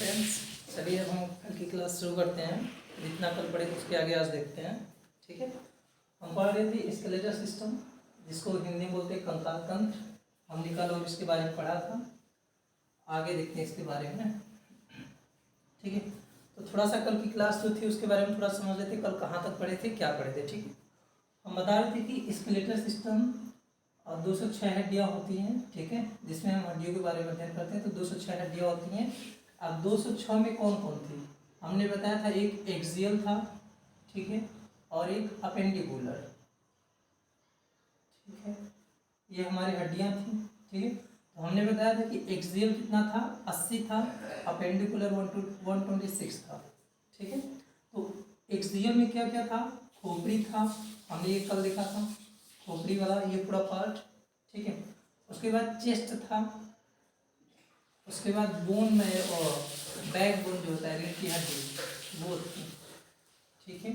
Friends, चलिए अब हम कल की क्लास शुरू करते हैं। जितना कल पढ़े उसके आगे आज देखते हैं। ठीक है, हम पढ़ रहे थे स्केलेटल सिस्टम, जिसको हिंदी में बोलते हैं कंकाल तंत्र। हमने कल और इसके बारे में पढ़ा था, आगे देखते हैं इसके बारे में। ठीक है, तो थोड़ा सा कल की क्लास जो थी उसके बारे में थोड़ा समझ लेते। कल कहाँ तक पढ़े थे, क्या पढ़े थे। ठीक है, हम बता रहे थे कि स्केलेटल सिस्टम और 206 हड्डियाँ होती हैं। ठीक है, जिसमें हम हड्डियों के बारे में अध्ययन करते हैं। तो 206 हड्डियाँ होती हैं। अब 206 में कौन कौन थी हमने बताया था। एक एक्सियल था, ठीक है, और एक अपेंडिकुलर। ठीक है, ये हमारी हड्डियाँ थी। ठीक है, तो हमने बताया था कि एक्सियल कितना था, 80 था, अपेंडिकुलर 126 था। ठीक है, तो एक्सियल में क्या क्या था, खोपड़ी था, हमने ये कल देखा था, खोपड़ी वाला ये पूरा पार्ट। ठीक है, उसके बाद चेस्ट था, उसके बाद बोन में और बैक बोन जो होता है, रीढ़ की हड्डी, वो थी। ठीक है,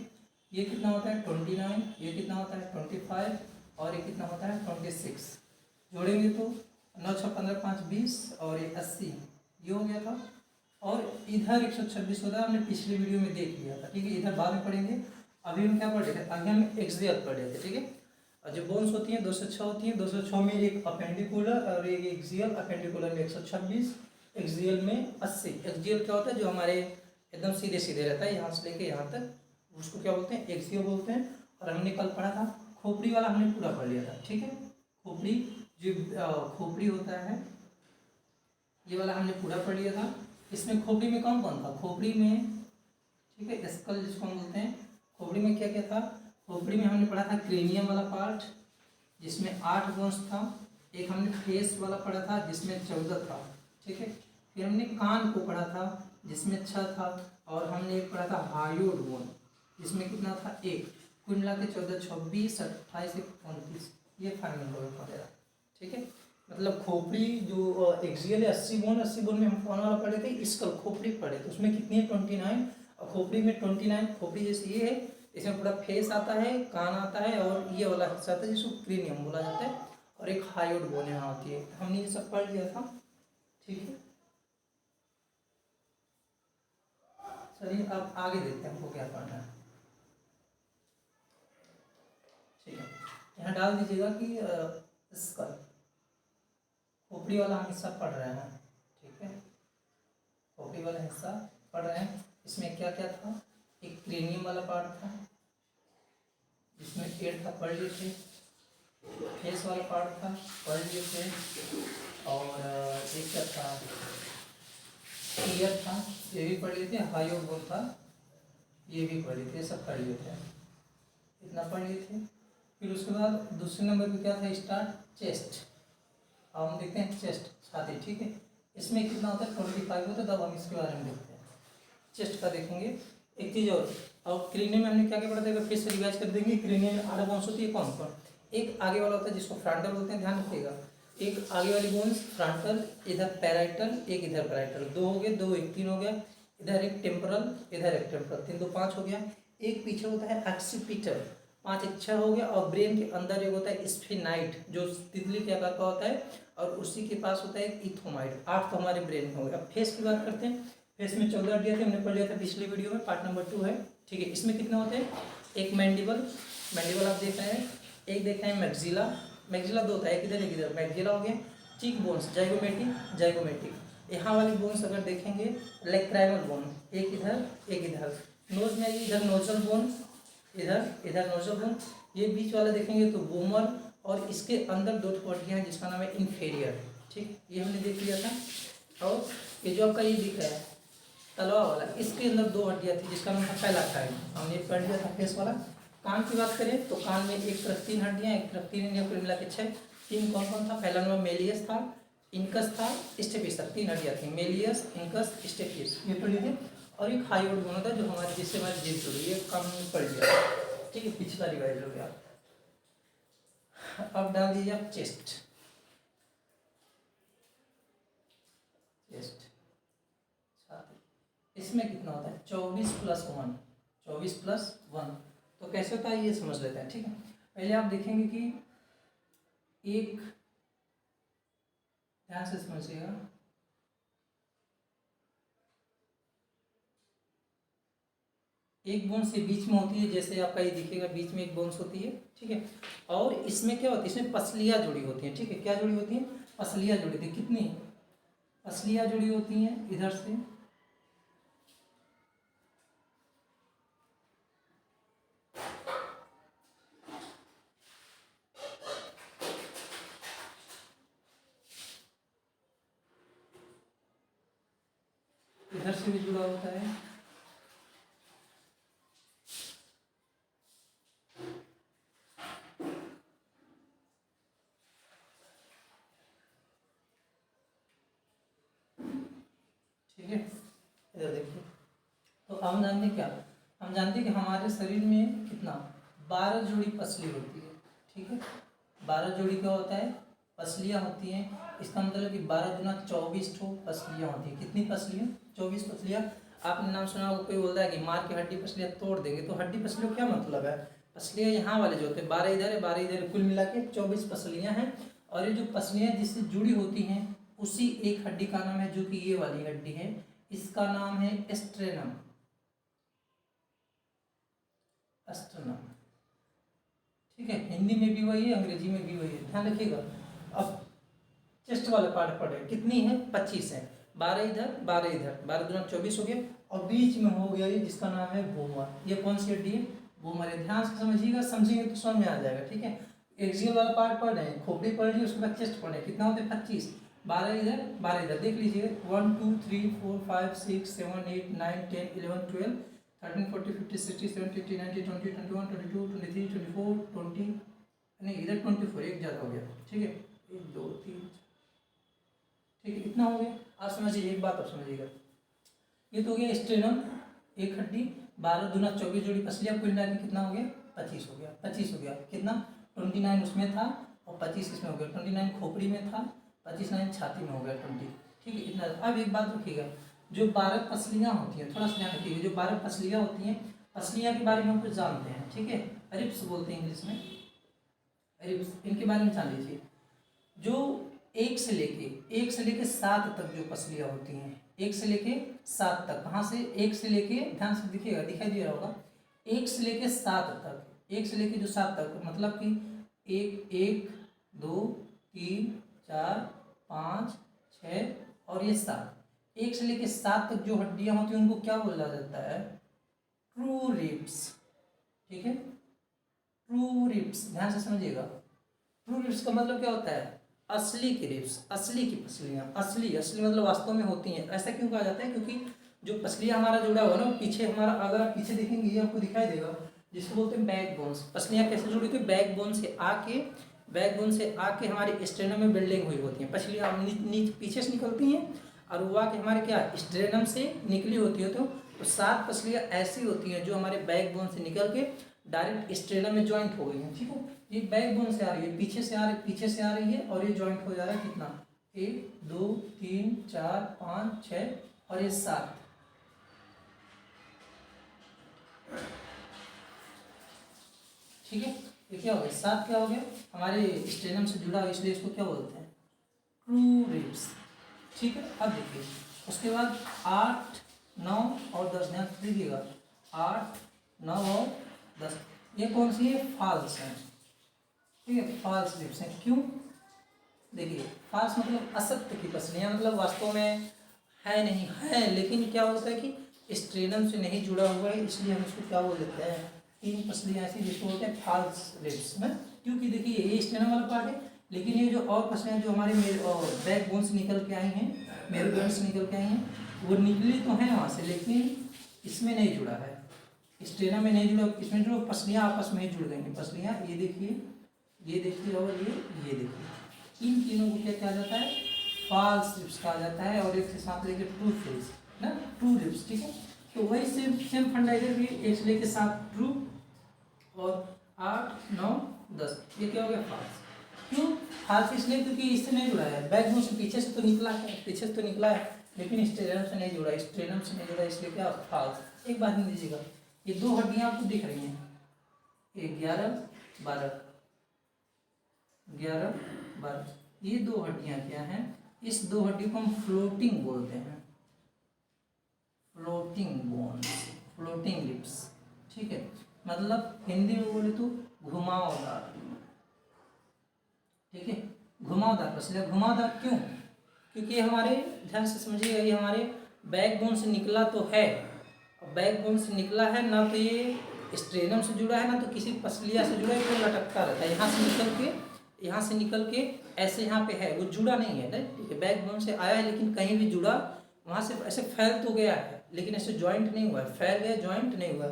ये कितना होता है 29, ये कितना होता है 25, और ये कितना होता है 26। जोड़ेंगे तो 9 6 15 5 20 और ये 80, ये हो गया था। और इधर 126 होता है, हमने पिछली वीडियो में देख लिया था। ठीक है, इधर बाद में पढ़ेंगे। अभी हम क्या पढ़ रहे थे, अभी हम एक्सियल पढ़ रहे थे। ठीक है, और जो बोन्स होती हैं 206 होती हैं। 206 में एक अपेंडिकुलर और एक एक्सियल। अपेंडिकुलर में 126, एक्सियल में 80। एक्सियल क्या होता है, जो हमारे एकदम सीधे सीधे रहता है, यहाँ से लेके यहाँ तक, उसको क्या बोलते हैं, एक्सियल बोलते हैं। और हमने कल पढ़ा था खोपड़ी वाला, हमने पूरा पढ़ लिया था। ठीक है, खोपड़ी जो खोपड़ी होता है, ये वाला हमने पूरा पढ़ लिया था। इसमें खोपड़ी में कौन कौन था, खोपड़ी में, ठीक है, स्कल जिसको हम बोलते हैं, खोपड़ी में क्या क्या था। खोपड़ी में हमने पढ़ा था क्रेनियम वाला पार्ट, जिसमें 8 बोन्स था। एक हमने फेस वाला पढ़ा था, जिसमें 14 था। ठीक है, फिर हमने कान को पढ़ा था, जिसमें 6 था। और हमने एक पढ़ा था हायोड बोन, जिसमें कितना था 1। कुल मिला के 14, 26, 28, 29, ये फाइनल हो गया। ठीक है, मतलब खोपड़ी जो एक्सियल है 80 बोन, 80 बोन में हम कौन वाला पढ़े थे, स्कल खोपड़ी पढ़े थे। उसमें कितनी है 29, और खोपड़ी में 29। खोपड़ी जैसे ये है, इसमें पूरा फेस आता है, कान आता है, और ये वाला हिस्सा आता है जिसको क्रेनियम बोला जाता है, और एक हायोड बोन यहाँ होती है। हमने ये सब पढ़ लिया था। ठीक है, चलिए अब आगे देखते हैं हमको क्या पढ़ना है। ठीक है, यहाँ डाल दीजिएगा कि स्कल, खोपड़ी वाला हम हिस्सा पढ़ रहे हैं। ठीक है, खोपड़ी वाला हिस्सा पढ़ रहे हैं। इसमें क्या क्या था, एक क्रेनियम वाला पार्ट था, जिसमें पेड़ था, पढ़ लिए थे। फेस वाला पार्ट था, पढ़ लिए थे। और एक क्या था, ईयर था, ये भी पढ़ लिए थे। हायोड बोन था, ये भी पढ़ लिए थे। सब पढ़ लिए थे, इतना पढ़ लिए थे। फिर उसके बाद दूसरे नंबर पे क्या था, स्टार्ट चेस्ट। अब हम देखते हैं चेस्ट, छाती। ठीक है, इसमें कितना होता है 25 होता है। तब हम इसके बारे में देखते हैं, चेस्ट का देखेंगे। एक चीज़ और क्रेनियम में हमने क्या क्या पढ़ा था, फिर से रिवाइज कर देंगे। क्रेनियम में 8 बोन्स होती है। कौन कौन, एक आगे वाला होता है जिसको फ्रंटल बोलते हैं, ध्यान रखिएगा। एक आगे वाली बोन्स फ्रंटल, इधर पैराइटल, एक इधर पैराइटल, 2 हो गए, 2 1 3 हो गया। इधर एक टेम्पोरल, इधर एक टेम्पोरल, 3 2 5 हो गया। एक पीछे होता है एक्सिपिटल, 5 1 6 हो गया। और ब्रेन के अंदर एक होता है स्फेनाइट, जो तितली के आकार का होता है, और उसी के पास होता है एक इथोमाइड। 8 तो हमारे ब्रेन में हो गए। अब फेस की बात करते हैं। फेस में 14 हड्डियाँ थी, हमने पढ़ लिया था पिछली वीडियो में, पार्ट नंबर 2 है। ठीक है, इसमें कितने होते हैं, एक मैंडिबल, मैंडिबल आप देख रहे हैं। एक देख रहे हैं मैक्सिला, मैक्सिला 2 था, एक इधर मैक्सिला हो गया। Cheek bones, zygomatic, zygomatic. यहाँ वाली बोन्स अगर देखेंगे, लैक्राइमल बोन, एक इधर एक इधर। नोज में इधर नोजल बोन, इधर नोजल बोन। ये बीच वाला देखेंगे तो बोमर, और इसके अंदर 2 हड्डियाँ हैं जिसका नाम है इन्फेरियर। ठीक, ये हमने देख लिया था। और ये जो आपका ये दिख रहा है तलवा वाला, इसके अंदर 2 हड्डियाँ थी जिसका नाम था पैलाटाइड, हमने पढ़ लिया था फेस वाला। कान की बात करें तो कान में एक तरफ 3 हड्डियाँ, एक तरफ 3 हड्डियाँ, कुल मिला के 6। 3 कौन कौन था, पहला नंबर मेलियस था, इनकस था, स्टेपिस था। 3 हड्डियाँ थी, मेलियस, इनकस, स्टेपिस, ये पढ़ लीजिए। और एक हायोड बोन होता है जो हमारे जिससे हमारी जीभ जुड़ी, ये काम में पढ़ लिया। ठीक है, पिछला रिवाइज हो गया। अब डाल दीजिए आप चेस्ट, चेस्ट छाती। इसमें कितना होता है 24 + 1, 24 + 1। तो कैसे होता है ये समझ लेते हैं। ठीक है, पहले आप देखेंगे कि एक, ध्यान से समझिएगा, एक बोन्स ये बीच में होती है, जैसे आपका ये दिखेगा बीच में एक बोन्स होती है, ठीक है। और इसमें क्या होती है, इसमें पसलियाँ जुड़ी होती हैं, ठीक है। क्या जुड़ी होती हैं? पसलियाँ जुड़ी होती हैं। कितनी पसलियाँ जुड़ी होती हैं इधर से, इधर से भी जुड़ा होता है, ठीक है। इधर देखिए, तो हम जानते हैं क्या, हम जानते हैं कि हमारे शरीर में कितना 12 जोड़ी पसली होती है, ठीक है। 12 जोड़ी क्या होता है? पसलियाँ होती हैं। इसका मतलब कि 12 गुना 24 ठो पसलियाँ होती हैं। कितनी पसलियाँ? 24 पसलियाँ। आपने नाम सुना होगा, कोई बोलता है कि मार के हड्डी पसलियाँ तोड़ देंगे, तो हड्डी पसलियों क्या मतलब है? पसलियाँ यहाँ वाले जो होते हैं 12 इधर है 12 इधर है, कुल मिला के 24 पसलियाँ हैं। और ये जो पसलियाँ जिससे जुड़ी होती हैं उसी एक हड्डी का नाम है, जो कि ये वाली हड्डी है, इसका नाम है एस्ट्रेनम। एस्ट्रेनम, ठीक है। हिंदी में भी वही है, अंग्रेजी में भी वही है, ध्यान रखिएगा। अब चेस्ट वाला पार्ट पढ़े, कितनी है? 25 है। 12 इधर 12 इधर, 12 दूना 24 हो गया। और बीच में हो गया ये जिसका नाम है वोमर। ये कौन सी हड्डी है? वोमर है। ध्यान से समझिएगा, समझेंगे तो समझ में आ जाएगा, ठीक है। एक्सियल वाला पार्ट पढ़ रहे हैं, खोपड़ी पढ़ रही है, उसके बाद चेस्ट पढ़े। कितना होता है? 25। 12 इधर 12 इधर, देख लीजिए 1 2 3 4 5 6 7 8 9 10 11 12 13 14 15 16 17 18 19 20 21 22 23 24 20, नहीं इधर 24, एक ज़्यादा हो गया, ठीक है। 1 2 3, ठीक है, इतना हो गया। आप समझिए, एक बात आप समझिएगा, ये तो हो गया स्ट्रेनम, एक हड्डी। 12 दूना 24 जोड़ी पसलियाँ, कुल मिला के कितना हो गया? 25 हो गया। 25 हो गया, कितना? 29 उसमें था और 25 इसमें हो गया। 29 खोपड़ी में था, 25 9 छाती में हो गया 20, ठीक है, इतना। अब एक बात रखिएगा, जो 12 पसलियाँ होती हैं, थोड़ा सा ध्यान रखिएगा, जो 12 पसलियाँ होती हैं, पसलियाँ के बारे में हम कुछ जानते हैं, ठीक है। रिब्स बोलते हैं इंग्लिश में, रिब्स, इनके बारे में जान लीजिए। जो एक से लेके 7 तक जो पसलियाँ होती हैं, 1 से लेके 7 तक, कहाँ से? 1 से लेके, ध्यान से दिखिएगा, दिखाई दे रहा होगा, 1 से लेके 7 तक, 1 से लेके जो 7 तक, मतलब कि 1 1 2 3 4 5 6 और ये 7, 1 से लेके 7 तक जो हड्डियाँ होती हैं उनको क्या बोला जाता है? ट्रू रिब्स, ठीक है। ट्रू रिब्स, ध्यान से समझिएगा। ट्रू रिब्स का मतलब क्या होता है? असली की रिब्स, असली की पसलियाँ, असली असली मतलब वास्तव में होती हैं। ऐसा क्यों कहा जाता है? क्योंकि जो पसलियाँ हमारा जुड़ा हुआ है ना, पीछे हमारा, अगर आप पीछे देखेंगे ये आपको दिखाई देगा, जिसको बोलते हैं बैक बोन्स। पसलियाँ कैसे जुड़ी थी? बैक बोन से आके, बैक बोन से आके हमारे स्ट्रेनम में बिल्डिंग हुई होती हैं। पसलियाँ पीछे से निकलती हैं और वो आके हमारे क्या स्ट्रेनम से निकली होती है। तो 7 पसलियाँ ऐसी होती हैं जो हमारे बैक बोन से निकल के डायरेक्ट स्ट्रेनम में ज्वाइंट हो गई हैं, ठीक है। ये बैक बोन से आ रही है, पीछे से आ रही, पीछे से आ रही है, और ये ज्वाइंट हो जा रहा है कितना? 1 2 3 4 5 6 और ये 7, ठीक है। ये क्या हो गया? 7 क्या हो गया? हमारे स्ट्रेनम से जुड़ा हुआ, इसलिए इसको क्या बोलते हैं? ट्रू रिब्स, ठीक है। अब देखिए उसके बाद 8 9 और 10, ध्यान से देखिएगा, 8 9 और 10, ये कौन सी है? फॉल्स है, ठीक है, फॉल्स रिब्स हैं। क्यों? देखिए, फॉल्स मतलब असत्य की पसलियाँ, मतलब वास्तव में है नहीं है, लेकिन क्या होता है कि स्ट्रेनम से नहीं जुड़ा हुआ है, इसलिए हम इसको क्या बोल देते हैं? 3 पसलियाँ ऐसी जिसको बोलते हैं फॉल्स रिब्स में। क्योंकि देखिए ये स्ट्रेनम वाला पार्ट है, लेकिन ये जो और पसलियाँ जो हमारे बैक बोन से निकल के आई हैं, मेरुदंड से निकल के आई हैं, वो निकली तो हैं वहाँ से, लेकिन इसमें नहीं जुड़ा है, स्ट्रेनम में नहीं जुड़ा। इसमें जो पसलियाँ आपस में ही जुड़ गई हैं, पसलियाँ ये देखिए, ये देखिए और ये देखिए, इन तीनों को क्या कहा जाता है? फॉल्स रिब्स कहा जाता है। और एक से साथ लेके ट्रू रिब्स ना, ट्रू रिब्स, ठीक है। तो वही सेम फंडा इधर भी, 1 से लेके 7 ट्रू और 8 9 10, ये क्या हो गया? फॉल्स। क्यों फॉल्स? इसलिए क्योंकि इससे नहीं जुड़ा है, बैक बोन से पीछे से तो निकला है, पीछे से तो निकला है, लेकिन स्ट्रेनम से नहीं जुड़ा, स्ट्रेनम से नहीं जुड़ा, इसलिए क्या? फॉल्स। एक बात नहीं दीजिएगा, ये 2 हड्डियाँ आपको दिख रही हैं, 11 12, 11 12, ये 2 हड्डियाँ क्या हैं? इस 2 हड्डियों को हम फ्लोटिंग बोलते हैं, फ्लोटिंग बोन्स, फ्लोटिंग रिब्स, ठीक है, मतलब हिंदी में बोले तो घुमावदार, ठीक है, घुमावदार पसलियाँ। घुमावदार क्यों? क्योंकि ये हमारे, ध्यान से समझिएगा, ये हमारे बैकबोन से निकला तो है, बैकबोन से निकला है ना, तो ये स्ट्रेनम से जुड़ा है ना तो किसी पसलिया से जुड़ा है, तो लटकता रहता है यहाँ से निकल के ऐसे यहाँ पे है, वो जुड़ा नहीं है, ठीक है, बैकबोन से आया है लेकिन कहीं भी जुड़ा, वहाँ से ऐसे फैल तो गया है लेकिन ऐसे जॉइंट नहीं हुआ है, फैल गया जॉइंट नहीं हुआ।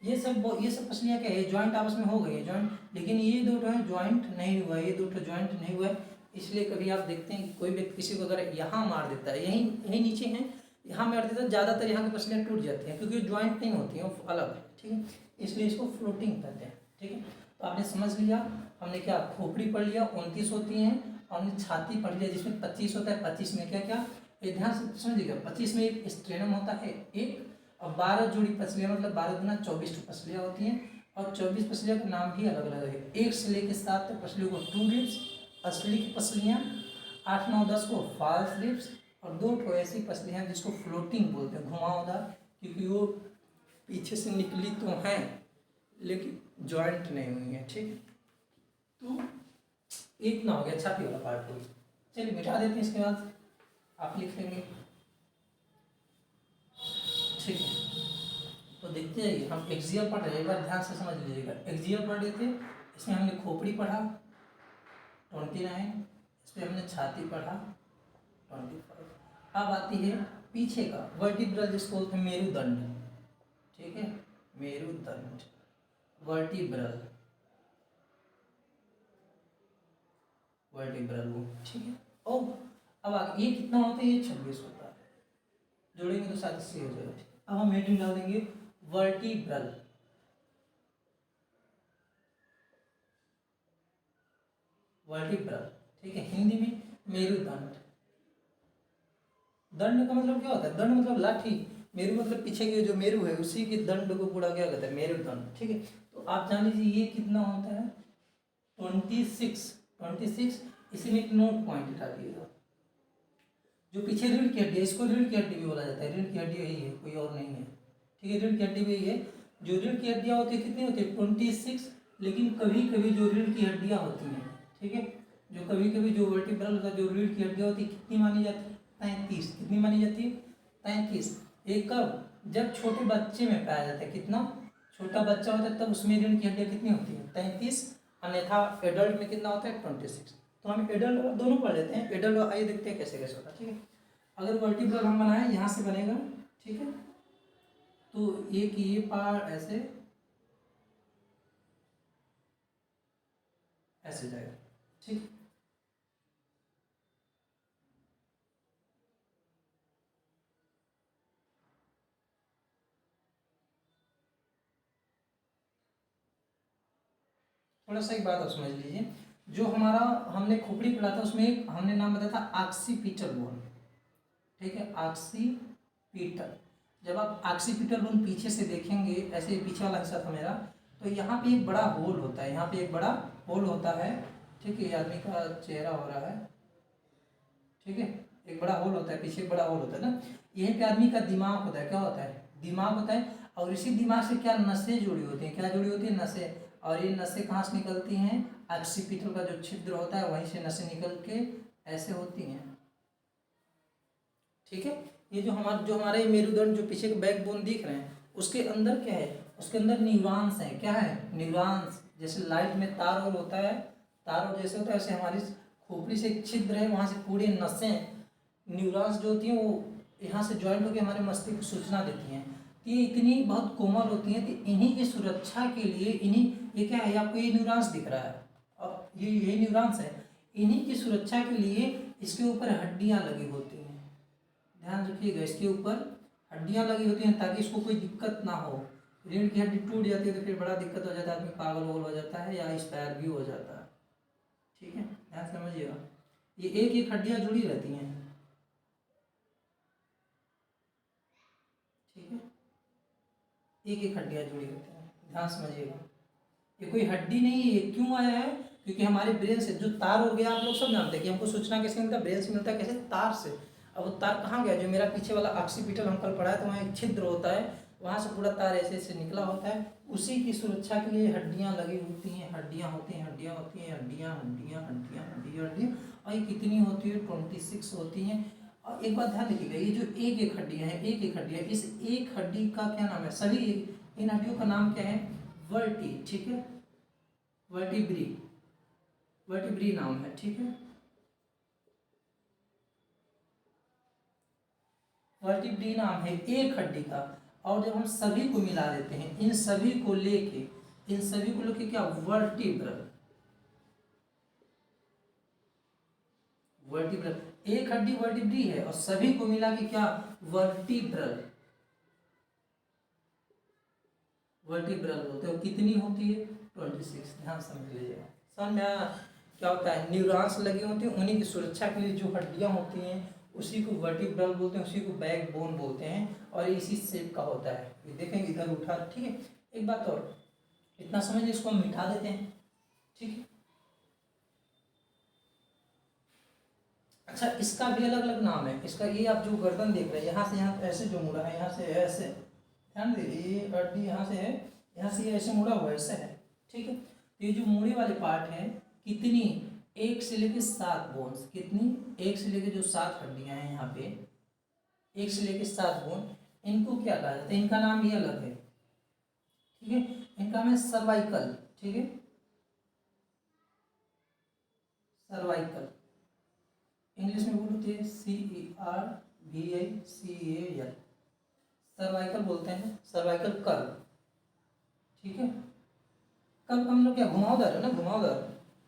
ये सब पसलियाँ क्या है, जॉइंट आपस में हो गई है जॉइंट, लेकिन ये दो है जॉइंट नहीं हुआ है, ये दो जॉइंट नहीं हुआ है। इसलिए कभी आप देखते हैं कि कोई व्यक्ति किसी को अगर यहाँ मार देता है, यहीं नीचे हैं, यहाँ मार देता है, ज़्यादातर यहाँ की पसलियाँ टूट जाती हैं क्योंकि ज्वाइंट नहीं होती हैं, वो अलग है, ठीक है, इसलिए इसको फ्लोटिंग कहते हैं, ठीक है। तो आपने समझ लिया, हमने क्या खोपड़ी पढ़ लिया, 29 होती हैं, और हमने छाती पढ़ लिया जिसमें 25 होता है। 25 में क्या क्या, ये ध्यान से समझिएगा, 25 में एक स्ट्रेनम होता है एक, और 12 जोड़ी पसलियाँ, मतलब 12 गुना 24 पसलियाँ होती हैं, और 24 पसलियाँ का नाम भी अलग अलग है। 1 से लेकर 7 तक पसलियों को ट्रू रिब्स, असली की पसलियाँ, 8, 9, 10 को फॉल्स रिब्स, और 2 ठो ऐसी पसलियाँ हैं जिसको फ्लोटिंग बोलते हैं, घुमावदार, क्योंकि वो पीछे से निकली तो हैं लेकिन जॉइंट नहीं हुई है, ठीक है। तो इतना हो गया छाती वाला पार्ट को, चलिए मिटा देते हैं, इसके बाद आप लिख लेंगे, ठीक है। तो देखते जाइए, हम एक्सियल पढ़ रहे हैं, एक बार ध्यान से समझ लीजिएगा। एक्सियल पढ़ रहे थे, इसमें हमने खोपड़ी पढ़ा 29, इस पर हमने छाती पढ़ा 25। अब आती है पीछे का वर्टिब्रल, जिसको बोलते हैं मेरुदंड, ठीक है, मेरुदंड, वर्टिब्रल वो, ठीक है। और अब आगे ये कितना होता है, ये 26 होता है, जोड़ेंगे तो 7 से हो जाएगा। अब हम हेडिंग डाल देंगे वर्टिब्रल, ठीक है, हिंदी में मेरुदंड। दंड का मतलब क्या होता है, दंड मतलब लाठी, मेरु मतलब पीछे के जो मेरु है उसी के दंड को पूरा क्या कहते हैं, मेरुदंड, ठीक है। तो आप जान लीजिए ये कितना होता है 26। इसी में एक नोट पॉइंट डालिएगा, जो पीछे रीढ़ की हड्डी है, इसको रीढ़ की हड्डी भी बोला जाता है, रीढ़ की हड्डी यही है, कोई और नहीं है, ठीक है, रीढ़ की हड्डी भी यही है। जो रीढ़ की हड्डियाँ होती है कितनी होती है 26, लेकिन कभी कभी जो रीढ़ की हड्डियाँ होती हैं, ठीक है, जो कभी कभी जो वर्टिब्रल का जो रीढ़ की हड्डियाँ होती है कितनी मानी जाती है 33, कितनी मानी जाती है 33। एक कब, जब छोटे बच्चे में पाया जाता है, कितना छोटा बच्चा होता है तब उसमें रीढ़ की हड्डियाँ कितनी होती है 33, अन्यथा एडल्ट में कितना होता है 26। तो हम एडल्ट दोनों पढ़ लेते हैं, एडल्ट आइए देखते हैं कैसे कैसे होता है, ठीक है। अगर वर्टिब्रल हम बनाएं यहाँ से बनेगा, ठीक है, तो एक ये पार्ट ऐसे जाएगा, ठीक। थोड़ा सा एक बात आप समझ लीजिए, जो हमारा हमने खोपड़ी पढ़ा था उसमें एक हमने नाम बताया था ऑक्सीपिटल बोन, ठीक है, ऑक्सीपिटल। जब आप ऑक्सीपिटल बोन पीछे से देखेंगे, ऐसे पीछे वाला हिस्सा था मेरा, तो यहाँ पे एक बड़ा होल होता है, यहाँ पे एक बड़ा होल होता है, ठीक है, ये आदमी का चेहरा हो रहा है, ठीक है, एक बड़ा होल होता है, पीछे एक बड़ा होल होता है ना, यहीं पे आदमी का दिमाग होता है, क्या होता है दिमाग होता है, और इसी दिमाग से क्या नसें जुड़ी होती हैं, क्या जुड़ी होती है नसें, और ये नसें कहाँ से निकलती हैं, ऑक्सीपिटल का जो छिद्र होता है वहीं से नसें निकल के ऐसे होती हैं, ठीक है। ये जो हमारे मेरुदंड जो पीछे के बैकबोन दिख रहे हैं उसके अंदर क्या है, उसके अंदर न्यूरॉन्स हैं, क्या है न्यूरॉन्स, जैसे लाइट में तार और होता है, तार और जैसे होता है वैसे हमारी खोपड़ी से एक छिद्र है, वहाँ से पूरी नसें न्यूरॉन्स जो होती हैं वो यहाँ से ज्वाइंट होकर हमारे मस्तिष्क को सूचना देती हैं। तो ये इतनी बहुत कोमल होती हैं, तो इन्हीं की सुरक्षा के लिए ये क्या है, आपको ये न्यूरॉन्स दिख रहा है, अब ये न्यूरॉन्स है, इन्हीं की सुरक्षा के लिए इसके ऊपर हड्डियाँ लगी होती हैं, ध्यान रखिएगा, इसके ऊपर हड्डियाँ लगी होती हैं ताकि इसको कोई दिक्कत ना हो। रीढ़ की हड्डी टूट जाती है तो फिर बड़ा दिक्कत हो जाता है, आदमी पागल वागल हो जाता है या एक्सपायर भी हो जाता है, ठीक है, ध्यान समझिएगा। ये एक एक हड्डियाँ जुड़ी रहती हैं, ठीक है, एक एक हड्डियाँ जुड़ी रहती हैं, ध्यान समझिएगा। ये कोई हड्डी नहीं है, ये क्यों आया है, क्योंकि हमारे ब्रेन से जो तार हो गया, आप लोग सब जानते हैं कि हमको सूचना कैसे मिलता है, ब्रेन से मिलता है, कैसे तार से। अब वो तार कहाँ गया, जो मेरा पीछे वाला ऑक्सीपिटल हम कल पढ़ा है, तो वहाँ एक छिद्र होता है, वहाँ से पूरा तार ऐसे ऐसे निकला होता है, उसी की सुरक्षा के लिए हड्डियाँ लगी होती हैं, हड्डियाँ होती हैं, हड्डियाँ होती हैं, हड्डियाँ हड्डियाँ हड्डियाँ हड्डियाँ हड्डियाँ, और ये कितनी होती है? 26 होती हैं। और एक बात ध्यान रखिएगा, ये जो एक एक हड्डियाँ हैं, एक एक हड्डियाँ, इस एक हड्डी का क्या नाम है? सभी इन हड्डियों का नाम क्या है? वर्टी, ठीक है, वर्टिब्री, वर्टिब्री नाम है, ठीक है, वर्टिब्री नाम है एक हड्डी का। और जब हम सभी को मिला देते हैं, इन सभी को लेके क्या? वर्टिब्रल, वर्टिब्रल, एक हड्डी वर्टिब्री है और सभी को मिला के क्या? वर्टिब्रल, वर्टिब्रल बोलते हैं। कितनी होती है? 26। ध्यान समझ लीजिएगा, समझ में आया? क्या होता है? न्यूरॉन्स लगे होते हैं, उन्हीं की सुरक्षा के लिए जो हड्डियां होती हैं उसी को वर्टिब्रल बोलते हैं, उसी को बैकबोन बोलते हैं, और इसी शेप का होता है। ये देखें इधर उठा, ठीक है। एक बात और, इतना समझ, इसको हम मिटा देते हैं, ठीक है। अच्छा, इसका भी अलग अलग नाम है। इसका ये आप जो गर्दन देख रहे हैं, यहाँ से यहाँ ऐसे जो मुड़ा है, यहाँ से ऐसे, ध्यान दीजिए, ये हड्डी यहाँ से है, यहाँ से ये ऐसे मुड़ा हुआ है, ऐसे है, ठीक है। तो ये जो मुड़े वाले पार्ट है, कितनी? 1 से लेके 7 बोन्स, कितनी? 1 से लेके जो 7 हड्डियाँ हैं यहाँ पे, 1 से लेके 7 बोन, इनको क्या कहा जाता है? इनका नाम ये अलग है, ठीक है। इनका नाम है सर्वाइकल, ठीक है, सर्वाइकल। इंग्लिश में बोलते हैं CERVICAL, सर्वाइकल बोलते हैं, सर्वाइकल कर्व, ठीक है। कर्व का मतलब क्या? घुमावदार है ना, घुमावदार।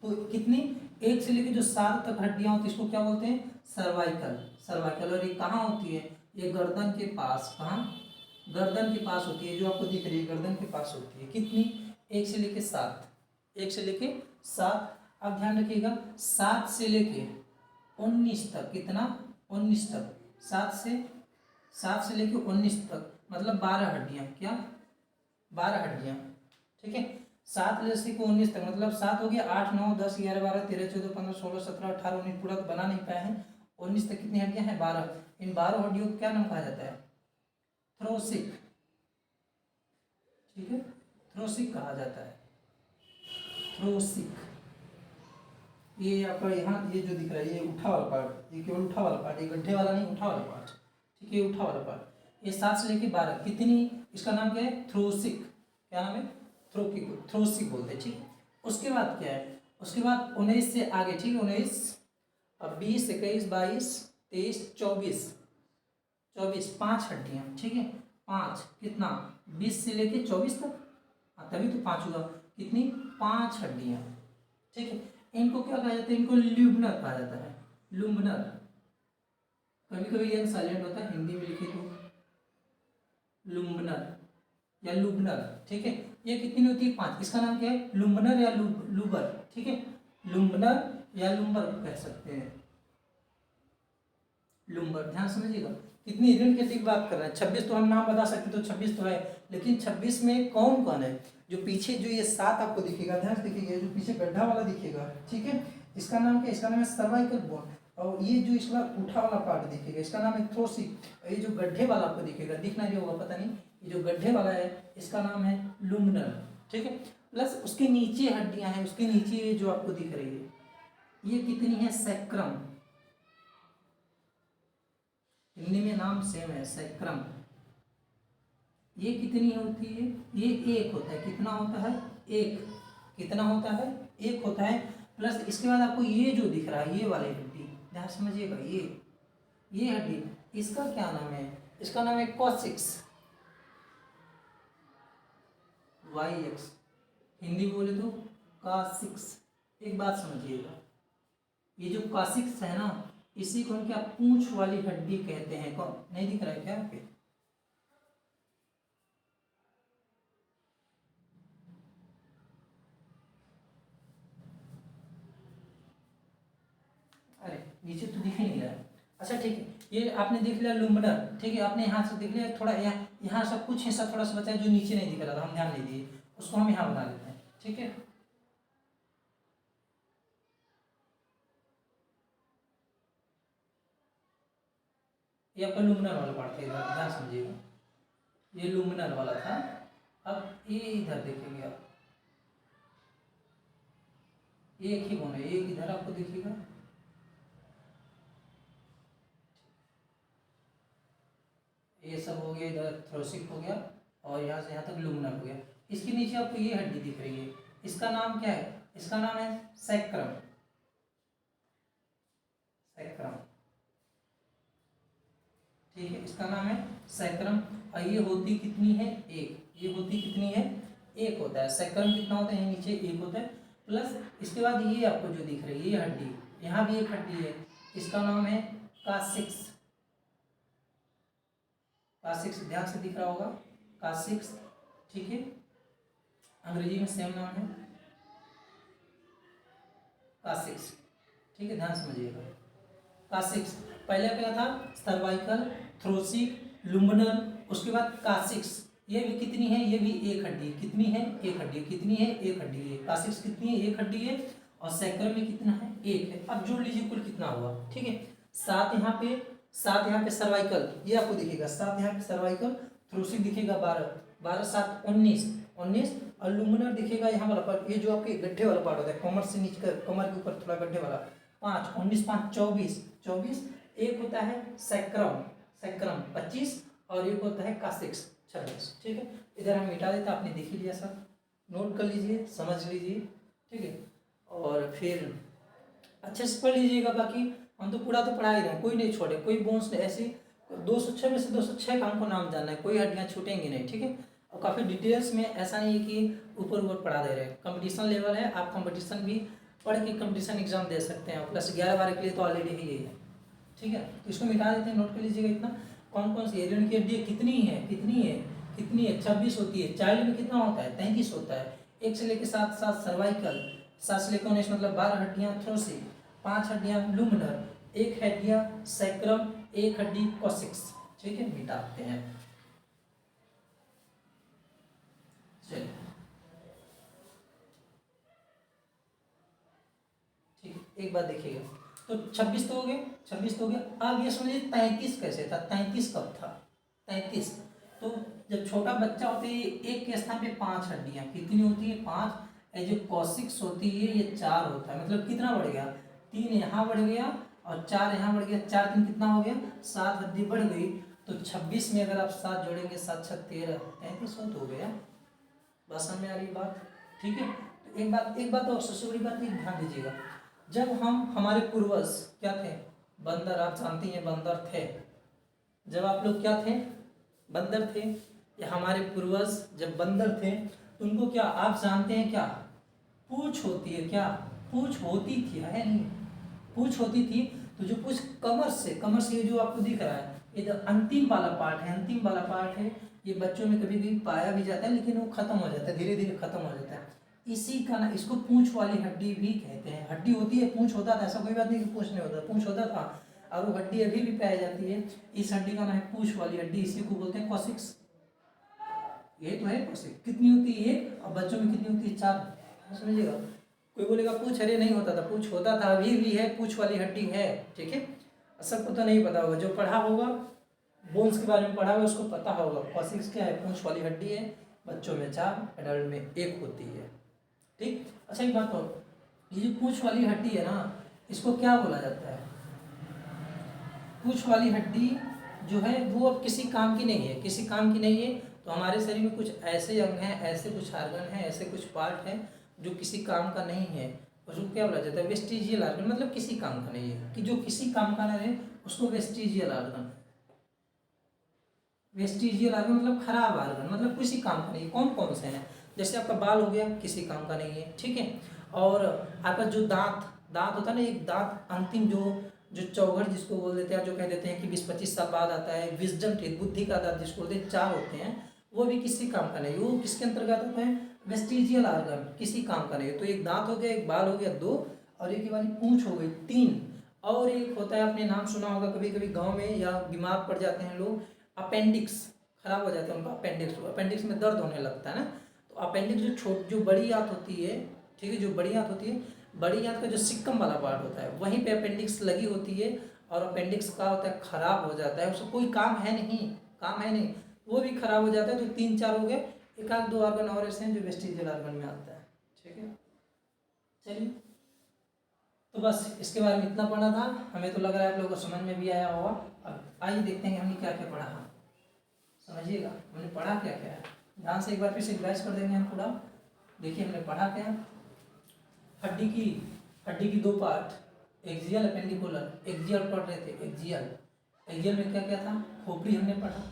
तो कितनी? 1 से लेकर जो 7 तक हड्डियां होती है, इसको क्या बोलते हैं? Cervical, cervical. और ये कहाँ होती है? ये गर्दन के पास, कहाँ? गर्दन के पास होती है, जो आपको दिख रही है, गर्दन के पास होती है। कितनी? 1 से लेके 7, 1 से लेके 7। अब ध्यान रखिएगा, 7 से लेके 19 तक, कितना? 19 तक, 7 से लेके 19 तक, मतलब 12 हड्डियाँ, क्या? 12 हड्डियाँ, ठीक है। 7 से लेके 19 तक, मतलब 7 हो गया, 8 9 10 11 12 13 14 15 16 17 18 19, पूरा तो बना नहीं पाए हैं। 19 तक कितनी हड्डियाँ हैं? 12। इन 12 हड्डियों को क्या नाम कहा जाता है? थ्रोसिक, ठीक है, थ्रोसिक कहा जाता है, थ्रोसिक। ये आपका यहाँ ये जो दिख रहा है, ये उठा वाला पार्ट, ये केवल उठा वाला पार्ट, ये गड्ढे वाला नहीं, उठा वाला पार्ट, ठीक है, उठा वाला पार्ट। ये 7 से लेके 12, कितनी? इसका नाम क्या है? थ्रोसिक। क्या नाम है? थ्रोसिक बोलते हैं, ठीक। उसके बाद क्या है? उसके बाद 19 से आगे, ठीक है, 19, अब 20 21 22 23 24, 5 हड्डियाँ, ठीक है, 5, कितना? 20 से लेके 24 तक, हाँ तभी तो 5 हुआ। कितनी? 5 हड्डियाँ, ठीक है। इनको क्या कहा जाता है? इनको ल्यूबनर कहा जाता है, लुम्बनर। कभी कभी ये साइलेंट होता है, हिंदी में लिखे तो लुम्बनर या लुबनर, ठीक है। ये कितनी होती है? 5। इसका नाम क्या है? लुम्बनर या लूबर, ठीक है, लुम्बनर या लुम्बर कह सकते हैं, लुम्बर। ध्यान समझिएगा, कितनी ऋण खेती की बात कर रहे हैं। 26 तो हम नाम बता सकते, तो 26 तो है, लेकिन 26 में कौन कौन है? जो पीछे जो ये 7 आपको दिखेगा, ध्यान से देखिएगा, जो पीछे गड्ढा वाला दिखेगा, ठीक है, इसका नाम क्या? इसका नाम है सर्वाइकल बोन। और ये जो इसका उठा वाला पार्ट दिखेगा, इसका नाम है थ्रोसिक। ये जो गड्ढे वाला आपको दिखेगा, दिख नहीं होगा पता नहीं, ये जो गड्ढे वाला है, इसका नाम है लुम्बनर, ठीक है। प्लस उसके नीचे हड्डियां हैं, उसके नीचे जो आपको दिख रही है, ये कितनी है? सैक्रम। हिंदी में नाम सेम है, सैक्रम। ये कितनी होती है? ये 1 होता है। कितना होता है? 1। कितना होता है? 1 होता है। प्लस इसके बाद आपको ये जो दिख रहा है, ये वाली हड्डी, ध्यान समझिएगा, ये हड्डी, इसका क्या नाम है? इसका नाम है कॉसिक्स, YX, हिंदी बोले तो कॉसिक्स। एक बात समझिएगा, ये जो कॉसिक्स है ना, इसी को हम क्या पूंछ वाली हड्डी कहते हैं। कौन नहीं दिख रहा है क्या आपके? अरे नीचे तो दिख ही नहीं रहा है। अच्छा ठीक है, ये आपने देख लिया लुम्बनर, ठीक है, आपने यहाँ से देख लिया, थोड़ा यहाँ सब कुछ हिस्सा थोड़ा सा बचा है जो नीचे नहीं दिख रहा था, हम ध्यान नहीं दिए, उसको हम यहाँ बना लेते हैं, ठीक है। ये आपका लुम्बनर वाला पार्ट है, ध्यान समझिएगा, ये लुमिनर वाला था। अब ये इधर देखेंगे आप, एक ही बोन है, एक इधर आपको दिखेगा, ये सब हो गया, इधर थोरसिक हो गया और यहाँ से यहाँ तक लुमिनर हो गया। इसके नीचे आपको ये हड्डी दिख रही है, इसका नाम क्या है? इसका नाम है सैक्रम। सैक्रम, ठीक है, इसका नाम है सैक्रम। और ये होती कितनी है? एक। ये होती कितनी है? एक होता है। सैक्रम कितना होता है? नीचे एक होता है, प्लस इसके बाद ये आपको जो दिख रही है ये हड्डी, यहाँ भी एक हड्डी है, इसका नाम है कासिक्स। कासिक्स ध्यान से दिख रहा होगा, कासिक्स, ठीक है, अंग्रेजी में सेम नाम है कासिक्स, ठीक है, ध्यान समझिएगा। कासिक्स पहले क्या था? सर्वाइकल, थ्रोसिक, लुम्बनर, उसके बाद कासिक्स। ये भी कितनी है? ये भी एक हड्डी। कितनी है? एक हड्डी। कितनी है? एक हड्डी है। कासिक्स कितनी है? एक हड्डी है। और सैक्रम में कितना है? एक है। अब जोड़ लीजिए कुल कितना हुआ, ठीक है। 7 यहाँ पे, 7 यहाँ पे सर्वाइकल, ये आपको दिखेगा 7 यहाँ पे सर्वाइकल, थ्रोसिक दिखेगा 12, 12 7 19, 19, और लुम्बनर दिखेगा यहाँ वाला पार्ट, ये जो आपके गड्ढे वाला पार्ट होता है, कमर से नीचे कमर के ऊपर थोड़ा गड्ढे वाला, 5, 19 5 24, 24। एक होता है सैक्रम, सैक्रम 25, और एक होता है कासिक्स 26, ठीक है। इधर हम मिटा देते, आपने देख ही लिया सर, नोट कर लीजिए, समझ लीजिए, ठीक है। और फिर अच्छे से पढ़ लीजिएगा, बाकी हम तो पूरा तो पढ़ा ही रहे हैं, कोई नहीं छोड़े, कोई बोन्स नहीं ऐसी। 206 में से 206 का हमको नाम जानना है, कोई हड्डियाँ छूटेंगी नहीं, ठीक है। और काफ़ी डिटेल्स में, ऐसा नहीं है कि ऊपर ऊपर पढ़ा दे रहे हैं। कंपटीशन लेवल है, आप कंपटीशन भी पढ़ के कंपटीशन एग्जाम दे सकते हैं, प्लस 11-12 के लिए तो ऑलरेडी ही है, ठीक है। तो इसको मिटा देते हैं, नोट कर लीजिएगा इतना। कौन कौन सी एरियन की हड्डी कितनी है? कितनी है? कितनी है? 26 होती है। चाइल्ड में कितना होता है? 33 होता है। 1 से लेकर 7, 7 सर्वाइकल, 7 से लेकर 19 मतलब 12 हड्डियाँ थ्रोसिक, 5 हड्डियाँ लुमिनर, 1 हड्डियाँ सैक्रम, 1 हड्डी कॉसिक्स, ठीक है। मिटाते हैं, चलिए, ठीक है। एक बात देखिएगा, तो 26 तो हो गए, 26 तो हो गया। अब ये समझिए 33 कैसे था? 33 कब था? 33 तो जब छोटा बच्चा होता है, एक के स्थान पे 5 हड्डियाँ कितनी होती है? 5। ये जो कॉसिक्स होती है ये 4 होता है, मतलब कितना बढ़ गया? 3 यहाँ बढ़ गया और 4 यहाँ बढ़ गया, 4 3 कितना हो गया? 7 हड्डी बढ़ गई। तो 26 में अगर आप 7 जोड़ेंगे, 7 6 13, 33 हो गया। बस समझ में आ रही बात, ठीक है। तो एक बात और सबसे बड़ी बात ध्यान दीजिएगा, जब हमारे पूर्वज क्या थे? बंदर, आप जानती हैं बंदर थे। जब आप लोग क्या थे? बंदर थे। या हमारे पूर्वज जब बंदर थे तो उनको क्या आप जानते हैं क्या पूंछ होती है? क्या पूंछ होती थी? है नहीं, पूंछ होती थी। तो जो पूंछ कमर से ये जो आपको दिख रहा है, ये जो अंतिम वाला पार्ट है, अंतिम वाला पार्ट है, ये बच्चों में कभी कभी पाया भी जाता है, लेकिन वो खत्म हो जाता है, धीरे धीरे खत्म हो जाता है। इसी का ना, इसको पूंछ वाली हड्डी भी कहते हैं। हड्डी होती है, पूंछ होता था, ऐसा कोई बात नहीं कि पूंछ नहीं होता, पूंछ होता था, और वो हड्डी अभी भी पाई जाती है। इस हड्डी का नाम है पूंछ वाली हड्डी, इसी को बोलते हैं कॉसिक्स। ये तो है कॉसिक्स। कितनी होती है? 1, और बच्चों में कितनी होती है? 4। समझिएगा। कोई बोलेगा पूंछ, अरे नहीं होता था, पूंछ होता था, अभी भी है, पूंछ वाली हड्डी है, ठीक है। सबको तो नहीं पता होगा, जो पढ़ा होगा बोन्स के बारे में पढ़ा हुआ उसको पता होगा। कॉसिक्स क्या है? पूंछ वाली हड्डी है, बच्चों में 4, एडल्ट में 1 होती है, ठीक। अच्छा एक बात और, ये जो पूंछ वाली हड्डी है ना, इसको क्या बोला जाता है? पूंछ वाली हड्डी जो है वो अब किसी काम की नहीं है, किसी काम की नहीं है। तो हमारे शरीर में कुछ ऐसे अंग हैं, ऐसे कुछ आर्गन हैं, ऐसे कुछ पार्ट हैं जो किसी काम का नहीं है, उसको क्या बोला जाता है? वेस्टिजियल आर्गन, मतलब किसी काम का नहीं है, कि जो किसी काम का नहीं है उसको वेस्टिजियल आर्गन। वेस्टिजियल आर्गन मतलब खराब आर्गन, मतलब किसी काम का नहीं है। कौन कौन से हैं? जैसे आपका बाल हो गया, किसी काम का नहीं है, ठीक है। और आपका जो दांत होता है ना, एक दांत अंतिम जो चौघड़ जिसको बोल देते हैं, जो कह देते हैं कि 20-25 साल बाद आता है, विजडम टीथ, बुद्धि का दांत जिसको बोलते हैं, 4 होते हैं, वो भी किसी काम का नहीं। वो किसके अंतर्गत होता है? वेस्टिजियल आर्गन, किसी काम का नहीं है। तो एक दांत हो गया, एक बाल हो गया 2, और एक वाली पूंछ हो गई 3, और एक होता है, आपने नाम सुना होगा कभी कभी गाँव में, या बीमार पड़ जाते हैं लोग, अपेंडिक्स खराब हो जाता है उनका, अपेंडिक्स में दर्द होने लगता है ना। तो अपेंडिक्स जो बड़ी आंत होती है, ठीक है, जो बड़ी आंत होती है, बड़ी आंत का जो सिक्कम वाला पार्ट होता है वहीं पे अपेंडिक्स लगी होती है, और अपेंडिक्स का होता है खराब हो जाता है, उसको कोई काम है नहीं, काम है नहीं। वो भी खराब हो जाता है। तो 3-4 हो गए, एक आध 2 ऑर्गन और ऐसे हैं जो वेस्टिजियल ऑर्गन में आता है। ठीक है, चलिए तो बस इसके बारे में इतना पढ़ा था। हमें तो लग रहा है आप लोगों को समझ में भी आया होगा। अब आइए देखते हैं कि हमने क्या क्या पढ़ा है। समझिएगा हमने पढ़ा क्या क्या है, ध्यान से एक बार फिर से रिवाइज कर देंगे हम पूरा। देखिए हमने पढ़ा क्या, हड्डी की 2 पार्ट, एक्सियल अपेंडिकुलर। एक्सियल पढ़ रहे थे, एक्सियल। एक्सियल में क्या क्या था, खोपड़ी हमने पढ़ा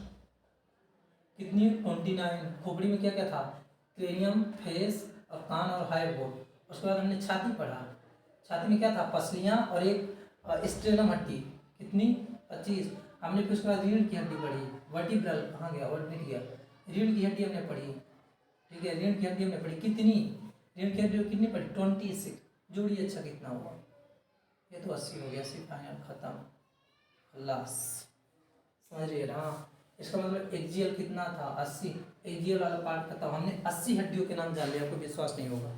कितनी 29। खोपड़ी में क्या क्या था, क्रेनियम, फेस और कान और हाइपोड। उसके बाद हमने छाती पढ़ा, छाती में क्या था, पसलियाँ और एक स्ट्रेनम हड्डी कितनी 25। हमने फिर उसके बाद रीढ़ की हड्डी पढ़ी, वर्टिब्रल कहाँ गया, वर्ट मिट गया, रीढ़ की हड्डी हमने पढ़ी। ठीक है, रीढ़ की हड्डी हमने पढ़ी कितनी, रीढ़ की हड्डी कितनी पढ़ी 26। जोड़िए अच्छा कितना हुआ, ये तो 80 हो गया, 80 फाइनल खत्म खल्लास। समझ रही है ना, इसका मतलब एक्जियल कितना था 80, एक्जियल वाला पार्ट खत्म। हमने 80 हड्डियों के नाम जान लिया, आपको विश्वास नहीं होगा।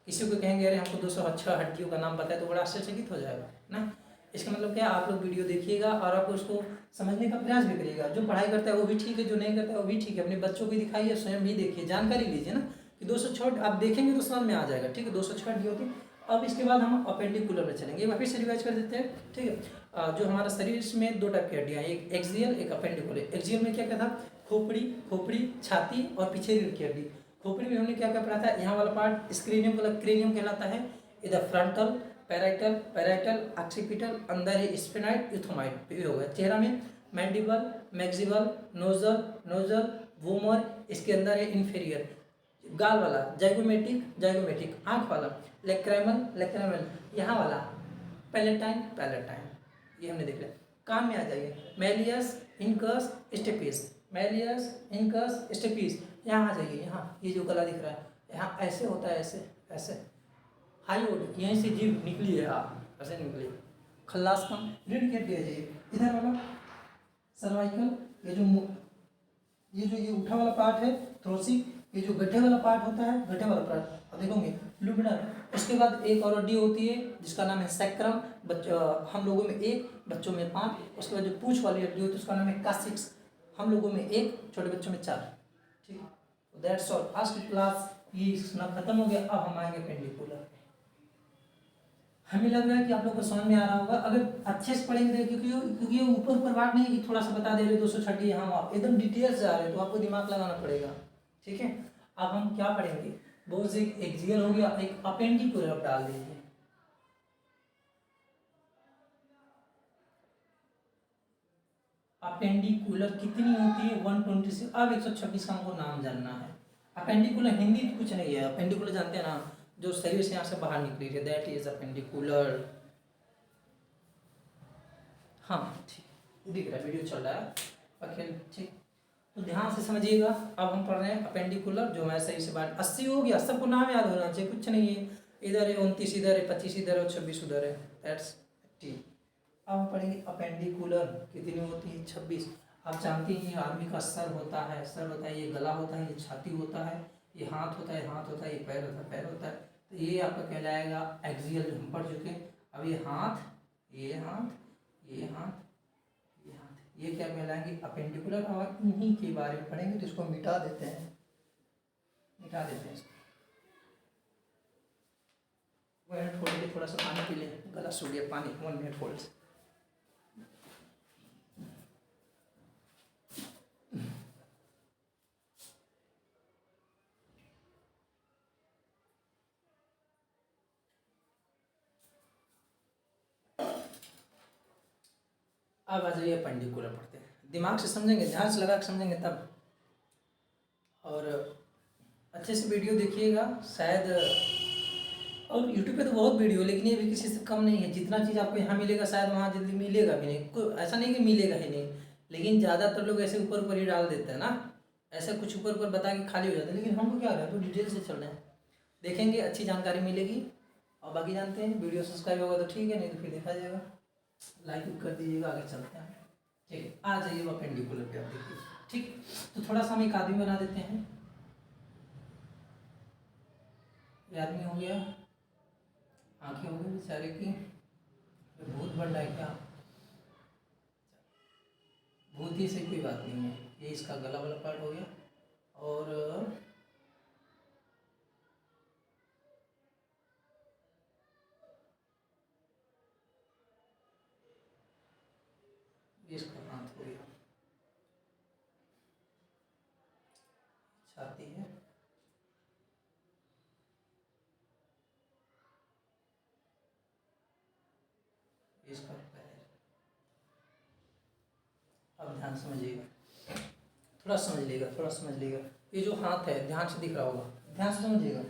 किसी को कहेंगे अरे हमको 206 हड्डियों का नाम पता है तो बड़ा आश्चर्यचकित हो जाएगा ना। इसका मतलब क्या, आप लोग वीडियो देखिएगा और आप उसको समझने का प्रयास भी करिएगा। जो पढ़ाई करता है वो भी ठीक है, जो नहीं करता है वो भी ठीक है। अपने बच्चों को दिखाइए, स्वयं भी देखिए, जानकारी लीजिए ना कि 206 आप देखेंगे तो समझ में आ जाएगा। ठीक है, 206 हड्डी होती है। अब इसके बाद हम अपेंडिकुलर में चलेंगे, वापिस से रिवाइज कर देते हैं। ठीक है, जो हमारा शरीर में 2 टाइप की हड्डियाँ, एक एक्सियल एक अपेंडिकुलर। एक्सियल में क्या क्या था, खोपड़ी छाती और पीछे रीढ़ की हड्डी। खोपड़ी में हमने क्या क्या पढ़ा था, यहाँ वाला पार्ट स्क्रीनियम क्रेनियम कहलाता है। इधर फ्रंटल, पैराइटल, ऑक्सीपिटल, अंदर है स्फेनाइड, यूथोमाइड। ये हो गया। चेहरा में मैंडिबल, मैक्सिबल, नोजल, वोमर, इसके अंदर है इन्फीरियर। गाल वाला जाइगोमेटिक, आंख वाला लेक्राइमल, यहाँ वाला पैलेटाइन, ये हमने देख लिया। कान में आ जाइए, मैलियस, इनकस, स्टेपिस, यहाँ आ जाइए। यहाँ ये जो गला दिख रहा है, यहाँ ऐसे होता है, ऐसे हाइओड, यहीं से जीभ निकली है, ऐसे निकली। खल्लास का रीढ़ की हड्डी आ जाइए। इधर वाला सर्वाइकल, ये उठा वाला पार्ट है थ्रोसिक। ये जो गड्ढे वाला पार्ट होता है, गड्ढे वाला पार्ट अब देखोगे लुमिनर। उसके बाद एक और हड्डी होती है जिसका नाम है सैक्रम। हम लोगों में 1, बच्चों में 5। उसके बाद जो पूंछ वाली हड्डी होती है उसका नाम है कासिक्स। हम लोगों में 1, छोटे बच्चों में 4। ठीक है, दैट्स ऑल। आज की क्लास ये खत्म हो गया। अब हम आएंगे पेंडिकुलर। हमें लग रहा है कि आप लोग को समझ में आ रहा होगा अगर अच्छे से पढ़ेंगे, क्योंकि ये ऊपर बात नहीं कि थोड़ा सा बता दे रहे 206 यहाँ आप एकदम डिटेल्स जा रहे हैं, तो आपको दिमाग लगाना पड़ेगा। ठीक है, अब हम क्या पढ़ेंगे, बहुत से एक्सियल हो गया, एक अपेंडिकुलर डाल दीजिए। अपेंडिकुलर कितनी होती है 126। अब 126 का हमको नाम जानना है। अपेंडिकुलर हिंदी तो कुछ नहीं है, अपेंडिकुलर जानते हैं ना, जो शरीर से यहाँ से बाहर निकली है, दैट इज अपेंडिकुलर। हाँ ठीक दिख रहा है, वीडियो चल रहा है अखिल। ठीक, तो ध्यान से समझिएगा। अब हम पढ़ रहे हैं अपेंडिकुलर, जो हमारे शरीर से बाहर। 80 हो गया, सबको नाम याद होना चाहिए, कुछ नहीं है। इधर है 29, इधर है 25, इधर है 26, उधर है, दैट्स ठीक। अब हम पढ़ेंगे अपेंडिकुलर कितनी होती है 26। आप जानते हैं ये आदमी का सर होता है, ये गला होता है, ये छाती होता है, ये हाथ होता है, ये पैर होता है, तो ये आपका कहलाएगा एक्सियल, जो हम पढ़ चुके हैं। अब ये हाथ, ये क्या कहलाएंगे अपेंडिकुलर। और इन्हीं के बारे में पढ़ेंगे, तो इसको मिटा देते हैं इसको। थोड़ी देर थोड़ा सा पानी पी ले, गला सूख गया, पानी 1 मिनट होल्ड। अब आ जाइए अपेंडिकुलर पढ़ते हैं। दिमाग से समझेंगे, ध्यान से लगा के समझेंगे तब। और अच्छे से वीडियो देखिएगा। शायद और यूट्यूब पे तो बहुत वीडियो, लेकिन ये भी किसी से कम नहीं है। जितना चीज़ आपको यहाँ मिलेगा शायद वहाँ जल्दी मिलेगा भी नहीं। कोई ऐसा नहीं कि मिलेगा ही नहीं, लेकिन ज़्यादातर लोग ऐसे ऊपर ही डाल देते हैं ना, ऐसा कुछ ऊपर बता के खाली हो जाता है। लेकिन हमको क्या है, तो डिटेल से चल रहे हैं, देखेंगे अच्छी जानकारी मिलेगी। और बाकी जानते हैं, वीडियो सब्सक्राइब होगा तो ठीक है, नहीं तो फिर देखा जाएगा। लाइक कर दीजिएगा, आगे चलते हैं। ठीक है, आ जाइए वो अपेंडिकुलर पे आप देखिए। ठीक, तो थोड़ा सा हम एक आदमी बना देते हैं। ये आदमी हो गया, आंखें हो गई बेचारे की। भूत बन रहा है क्या, भूत ही से कोई बात नहीं है, ये इसका गला वाला पार्ट हो गया। और इसका हाथ हो गया, छाती है, इसका पैर। अब ध्यान समझिएगा, थोड़ा समझ लीजिएगा, थोड़ा समझ लीजिएगा। ये जो हाथ है ध्यान से दिख रहा होगा, ध्यान से समझिएगा।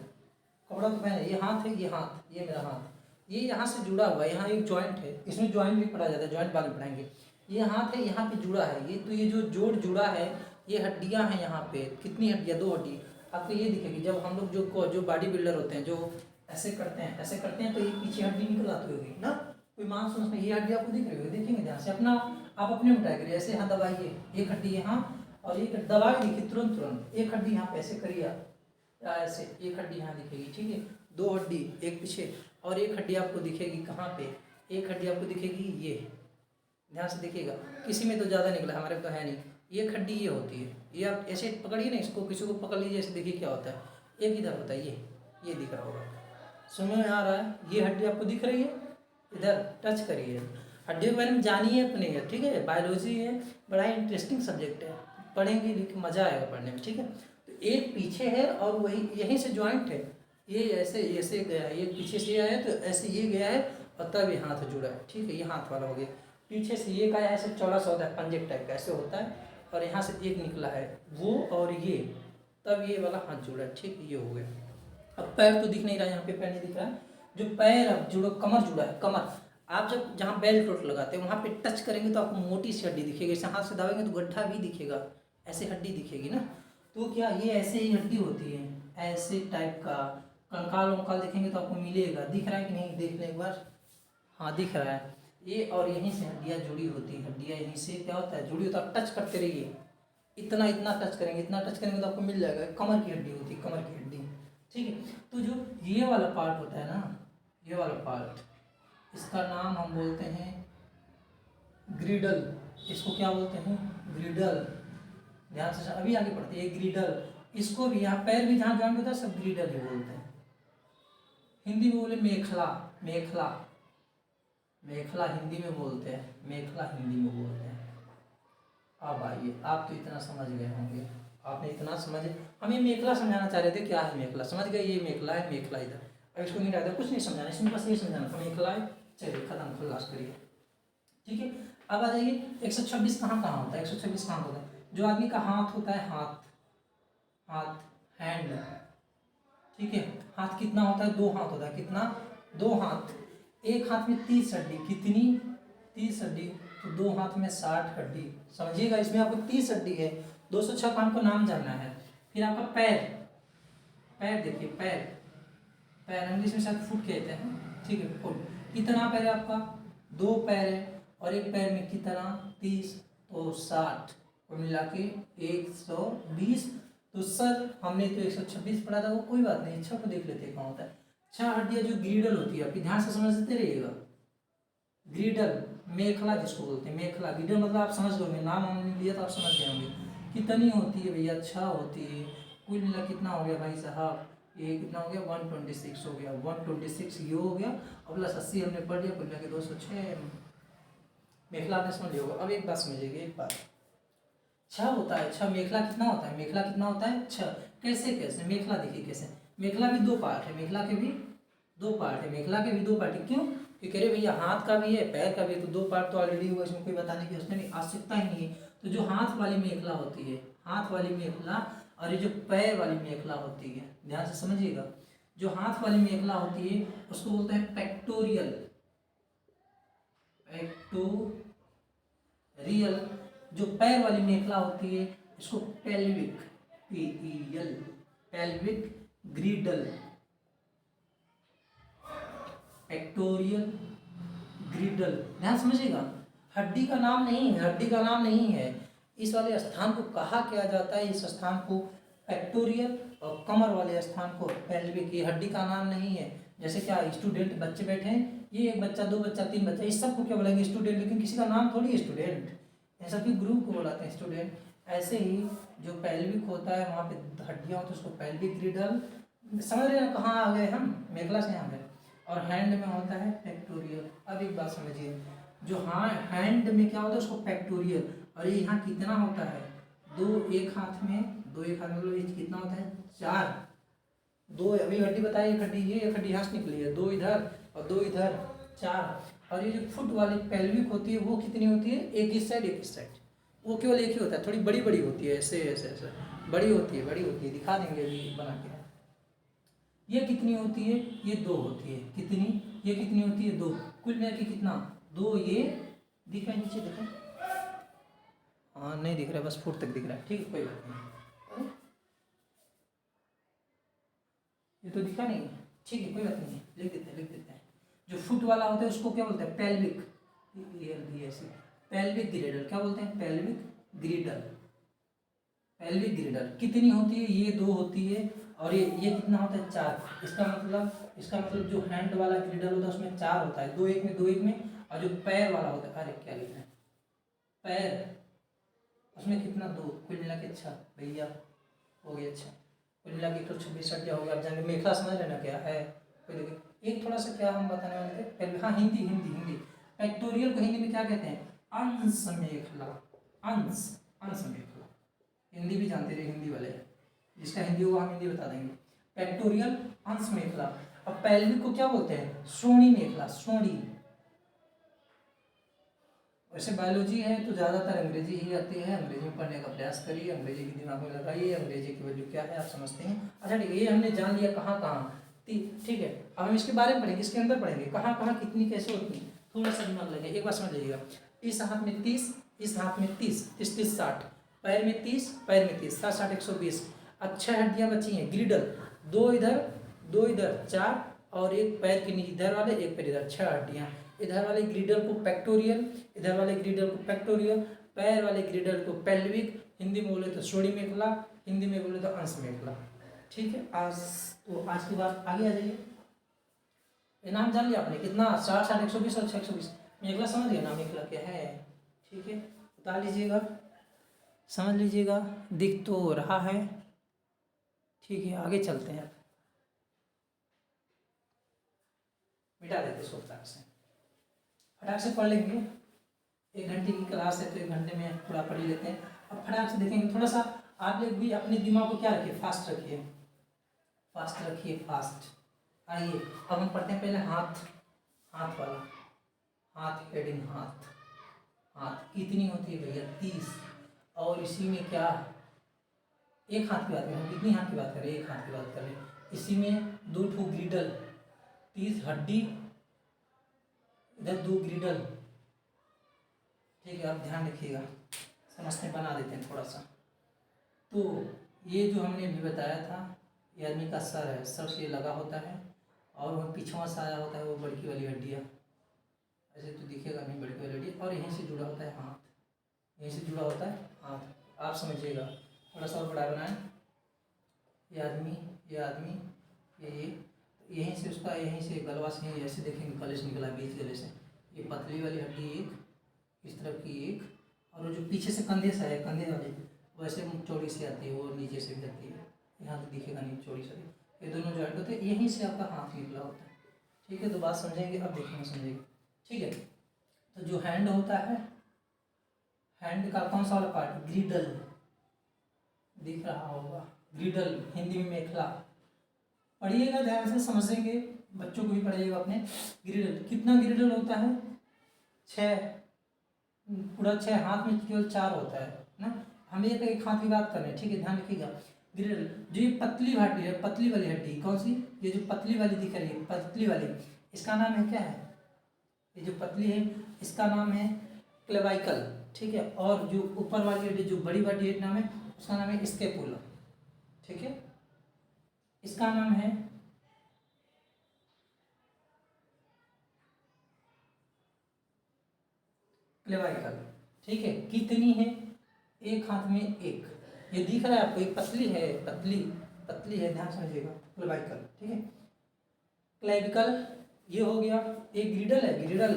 कपड़ा तो पहने, ये हाथ है, ये हाथ, ये मेरा हाथ, ये यहाँ से जुड़ा हुआ है, यहाँ एक जॉइंट है, इसमें जॉइंट भी पढ़ा जाता है, जॉइंट बाद में पढ़ाएंगे। ये हाथ है, यहाँ पे जुड़ा है ये, तो ये जो जोड़ जुड़ा है, ये हड्डियाँ हैं यहाँ पे। कितनी हड्डियाँ? 2 हड्डी आपको ये दिखेगी। जब हम लोग जो बॉडी बिल्डर होते हैं, जो ऐसे करते हैं, ऐसे करते हैं, तो ये पीछे हड्डी निकल आती होगी ना, कोई मांस में ये हड्डी आपको दिख रही होगी। देखेंगे ध्यान से, अपना आप अपने में ट्राई करिए। ऐसे हाँ दबाइए, एक हड्डी यहाँ, और एक दबाई दिखी तुरंत, एक हड्डी यहाँ पे ऐसे करिए आप, ऐसे एक हड्डी यहाँ दिखेगी, ठीक है। 2 हड्डी एक पीछे, और एक हड्डी आपको दिखेगी कहाँ पे? एक हड्डी आपको दिखेगी ये, ध्यान से देखिएगा। किसी में तो ज़्यादा निकला, हमारे तो है नहीं। एक हड्डी ये होती है, ये आप ऐसे पकड़िए ना इसको, किसी को पकड़ लीजिए, ऐसे देखिए क्या होता है। एक इधर होता है, ये दिख रहा होगा, समझ में आ रहा है? ये हड्डी आपको दिख रही है, इधर टच करिए। हड्डियों के बारे में जानिए अपने, ठीक है। बायोलॉजी है, बड़ा इंटरेस्टिंग सब्जेक्ट है, पढ़ेंगे लेकिन मज़ा आएगा पढ़ने में, ठीक है। तो एक पीछे है और वही यहीं से जॉइंट है, ये ऐसे गया है, ये पीछे से आया तो ऐसे ये गया है, और तब ये हाथ जुड़ा है, ठीक है। ये हाथ वाला हो गया। पीछे से ये का ऐसे चौड़ा सा होता है, पंजे टाइप का ऐसे होता है, और यहाँ से एक निकला है वो, और ये तब ये वाला हाथ जुड़ा है, ठीक है। ये हो गया। अब पैर तो दिख नहीं रहा, यहाँ पे पैर नहीं दिख रहा है। जो पैर अब जुड़ो, कमर जुड़ा है, कमर। आप जब जहाँ बेल्ट रोट लगाते हैं वहाँ पे टच करेंगे तो आपको मोटी सी हड्डी दिखेगी। ऐसे हाथ से दबाएंगे तो गड्ढा भी दिखेगा, ऐसे हड्डी दिखेगी ना। तो क्या ये ऐसे ही हड्डी होती है, ऐसे टाइप का। कंकाल वंकाल देखेंगे तो आपको मिलेगा, दिख रहा है कि नहीं? देख लें एक बार, हाँ दिख रहा है ये। और यहीं से हड्डियाँ जुड़ी होती हैं, हड्डियाँ यहीं से क्या होता है, जुड़ी होता है। टच करते रहिए, इतना टच करेंगे, इतना टच करेंगे तो आपको मिल जाएगा। कमर की हड्डी होती है, कमर की हड्डी, ठीक है। तो जो ये वाला पार्ट होता है ना, ये वाला पार्ट, इसका नाम हम बोलते हैं ग्रीडल। इसको क्या बोलते हैं? ग्रीडल। ध्यान से अभी आगे पढ़ते हैं, ग्रीडल। इसको भी यहाँ पैर भी जहाँ जॉइंट होता है सब ग्रीडल ही बोलते हैं। हिंदी में बोले मेखला, मेखला, मेखला हिंदी में बोलते हैं, मेखला हिंदी में बोलते हैं। अब आइए, आप तो इतना समझ गए होंगे, आपने इतना समझे। हम ये मेखला समझाना चाह रहे थे, क्या है मेखला, समझ गए? ये मेखला है, मेखला इधर। अब इसको नहीं रहता, कुछ नहीं समझाना, इसमें बस ये समझाना था मेखला है। चलिए खत्म, खल्लास करिए, ठीक है। अब आ जाइए, 126 कहाँ होता है? 126 कहाँ होता है? जो आदमी का हाथ होता है, हाथ, हैंड, ठीक है। हाथ कितना होता है? 2 हाथ होता है। कितना? 2 हाथ। एक हाथ में 30 हड्डी, कितनी? 30 हड्डी। तो 2 हाथ में 60 हड्डी, समझिएगा। इसमें आपको 30 हड्डी है। 206 का हमको नाम जानना है। फिर आपका पैर, पैर देखिए, पैर इंग्लिश में शायद फुट कहते हैं, ठीक है, फुट। कितना पैर है आपका? 2 पैर है, और एक पैर में कितना? 30, तो 60, और मिला के 120। तो सर हमने तो 126 पढ़ा था, वो कोई बात नहीं, 6 को देख लेते कहाँ होता है। 6 हड्डियाँ जो ग्रीडल होती है, आपकी ध्यान से समझते रहिएगा। ग्रीडल, मेखला जिसको बोलते हैं, मेखला। ग्रीडल मतलब आप समझ गए, नाम हमने लिया तो आप समझ गए होंगे। कितनी होती है भैया? 6 होती है। कुल मिला कितना हो गया भाई साहब? ये कितना हो गया? 126 हो गया। 126 ये हो गया, और प्लस 80 हमने पढ़ लिया, कुल मिला के 206 मेखला आपने समझ लिया होगा। अब एक बात समझिएगा, एक बात, 6 होता है। 6 मेखला कितना होता है? मेखला कितना होता है? 6। कैसे? मेखला देखिए कैसे। मेखला भी 2 पार्ट है, मेखला के भी 2 पार्ट है, मेखला के भी 2 पार्ट है। क्यों? क्योंकि अरे भैया हाथ का भी है, पैर का भी है, तो 2 पार्ट तो ऑलरेडी हुआ, इसमें कोई बताने की उसने आवश्यकता ही नहीं है। तो जो हाथ वाली मेखला होती है, हाथ वाली मेखला, और ये जो पैर वाली मेखला होती है, ध्यान से समझिएगा। जो हाथ वाली मेखला होती है उसको बोलते हैं पेक्टोरियल, पेक्टोरियल। जो पैर वाली मेखला होती है इसको पेल्विक, PEL, पेल्विक ग्रीडल, पेक्टोरियल ग्रीडल। ध्यान समझिएगा, हड्डी का नाम नहीं है, हड्डी का नाम नहीं है। इस वाले स्थान को कहा क्या जाता है? इस स्थान को पेक्टोरियल, और कमर वाले स्थान को पेल्विक। ये हड्डी का नाम नहीं है। जैसे क्या स्टूडेंट बच्चे बैठे हैं, ये 1 बच्चा, 2 बच्चा, 3 बच्चा, इस सब को क्या बोलेंगे? स्टूडेंट। लेकिन किसी का नाम थोड़ी स्टूडेंट, इन सबके ग्रुप को बुलाते हैं स्टूडेंट। ऐसे ही जो पेल्विक होता है वहाँ पे हड्डियाँ होती है उसको पेल्विक ग्रिडल, समझ रहे हैं कहाँ आ गए हम, मेखला से आ गए। और हैंड में होता है पेक्टोरियल। अब एक बात समझिए, जो हाँ हैंड में क्या होता है उसको पेक्टोरियल, और ये यहाँ कितना होता है, दो एक हाथ में, दो एक हाथ में मतलब ये कितना होता है, चार। दो अभी हड्डी बताई, एक हड्डी ये, एक हड्डी यहाँ से निकली है, दो इधर और दो इधर, चार। और ये जो फुट वाली पेल्विक होती है वो कितनी होती है, एक इस साइड एक इस साइड, वो केवल एक ही होता है, थोड़ी बड़ी बड़ी होती है, ऐसे ऐसे ऐसे बड़ी होती है, बड़ी होती है, दिखा देंगे अभी बना के। ये कितनी होती है, ये दो होती है, कितनी, ये कितनी होती है, दो। कुल मिला के कितना, दो। ये दिख रहा है नीचे, देखो, हाँ नहीं दिख रहा है, बस फुट तक दिख रहा है, ठीक है कोई बात नहीं, ये तो दिखा नहीं, ठीक है कोई बात नहीं, लिख देते हैं लिख देते हैं। जो फुट वाला होता है उसको क्या बोलते हैं, पेल्विक, ऐसे पेल्विक ग्रिडल, क्या बोलते हैं, पेल्विक ग्रिडल। पेल्विक ग्रिडल कितनी होती है, ये दो होती है, और ये कितना होता है, चार। इसका मतलब जो हैंड वाला ग्रिडल होता है उसमें चार होता है, दो एक में, दो एक में। और जो पैर वाला होता है, अरे क्या लिख रहे हैं, पैर, उसमें कितना, दो। कुल मिला के अच्छा भैया हो गया, अच्छा कुल मिला के 126 हड्डियाँ हो गया। आप जाएंगे मेखला समझ लेना क्या है, कोई देखिए एक थोड़ा सा क्या हम बताने वाले थे पहले, हाँ हिंदी हिंदी हिंदी पेक्टोरियल को हिंदी में क्या कहते हैं, अंश मेखला, अंश, अंश मेखला। हिंदी भी जानते रहे हिंदी वाले, जिसका हिंदी होगा हम हिंदी बता देंगे। पेक्टोरियल अंश मेखला। अब पेल्विक को क्या बोलते हैं, श्रोणी मेखला, श्रोणी। वैसे बायोलॉजी है तो ज़्यादातर अंग्रेजी ही आती है, अंग्रेजी में पढ़ने का प्रयास करिए, अंग्रेजी की दिमाग में लगाइए, अंग्रेजी की वैल्यू क्या है आप समझते हैं। अच्छा ठीक है, ये हमने जान लिया कहाँ कहाँ, ठीक है। अब हम इसके बारे में पढ़ेंगे, इसके अंदर पढ़ेंगे कहाँ कहाँ कितनी कैसे होती है, थोड़ा सा दिमाग लगे, एक बार समझ लीजिएगा। इस हाथ में 30, इस हाथ में 30, 30 30 60, पैर में 30, पैर में 30, 60 60 120। अब 6 हड्डियाँ बची हैं ग्रिडल, दो इधर 4, और एक पैर के नीचे इधर वाले, एक पैर इधर, 6 हड्डियाँ। इधर वाले ग्रिडल को पेक्टोरियल, इधर वाले ग्रिडल को पेक्टोरियल, पैर वाले ग्रिडल को पेल्विक, हिंदी में बोले तो श्रोणी मेखला, हिंदी में बोले तो अंश मेखला। ठीक है, आज की बात आगे आ जाइए। ये नाम जान लिया आपने, कितना, 60 60 120 और 6 120। मेखला समझ गया ना, मेखला क्या है, ठीक है बता लीजिएगा, समझ लीजिएगा, दिख तो रहा है, ठीक है आगे चलते हैं। मिटा देते इसको फटाक से पढ़ लेंगे, 1 घंटे की क्लास है तो 1 घंटे में पूरा पढ़ लेते हैं। अब फटाक से देखेंगे, थोड़ा सा आप लोग भी अपने दिमाग को क्या रखिए, फास्ट रखिए, फास्ट रखिए, फास्ट। आइए अब हम पढ़ते हैं पहले हाथ, हाथ वाला, हाथ हेडिंग, हाथ, हाथ कितनी होती है भैया, 30। और इसी में क्या, एक हाथ की बात करें, हम कितनी हाथ की बात करें, एक हाथ की बात करें, इसी में 2 ठो ग्रिडल, 30 हड्डी, इधर 2 ग्रिडल, ठीक है आप ध्यान रखिएगा, समझते बना देते हैं थोड़ा सा। तो ये जो हमने अभी बताया था, ये आदमी का सर है, सर से लगा होता है, और वह पिछवा सा आया होता है वो बड़की वाली हड्डियाँ, ऐसे तो दिखेगा नहीं बड़की वाली हड्डी, और यहीं से जुड़ा होता है हाथ, यहीं से जुड़ा होता है हाथ, आप समझिएगा। थोड़ा सा और बड़ा बनाएं, ये आदमी, ये यहीं से उसका, यहीं से गलवा से यहीं ऐसे देखेंगे गले से निकला, बीच गले से, ये पतली वाली हड्डी एक, इस तरफ की एक, और वो जो पीछे से कंधे से है, कंधे वाली वैसे चौड़ी से आती है, वो नीचे से भी आती है, यहाँ तो दिखेगा नहीं चौड़ी से, ये दोनों जॉइंट होते हैं, यहीं से आपका हाथ निकला होता है। ठीक है, तो बात समझेंगे, अब देखेंगे समझेंगे, ठीक है। तो जो हैंड होता है, हैंड का कौन सा वाला पार्ट, ग्रिडल, दिख रहा होगा, ग्रिडल हिंदी में मेखला, पढ़िएगा ध्यान से समझेंगे, बच्चों को भी पढ़िएगा अपने। ग्रिडल कितना ग्रिडल होता है, 6, पूरा 6, हाथ में केवल 4 होता है ना। हम एक हाथ की बात कर रहे हैं, ठीक है ध्यान रखिएगा। ग्रिडल जो ये पतली हड्डी है, पतली वाली हड्डी कौन सी, ये जो पतली वाली दिख रही है, पतली वाली, इसका नाम है क्या है, ये जो पतली है इसका नाम है क्लेवाइकल, ठीक है। और जो ऊपर वाली हड्डी जो बड़ी वाली हड्डी नाम है, उसका नाम है स्केपुला, ठीक है, इसका नाम है क्लेवाइकल, ठीक है। कितनी है, एक हाथ में एक, ये दिख रहा है आपको, एक पतली है, पतली है, ध्यान समझिएगा, क्लेवाइकल, ठीक है। क्लेविकल ये हो गया, एक ग्रिडल है, ग्रिडल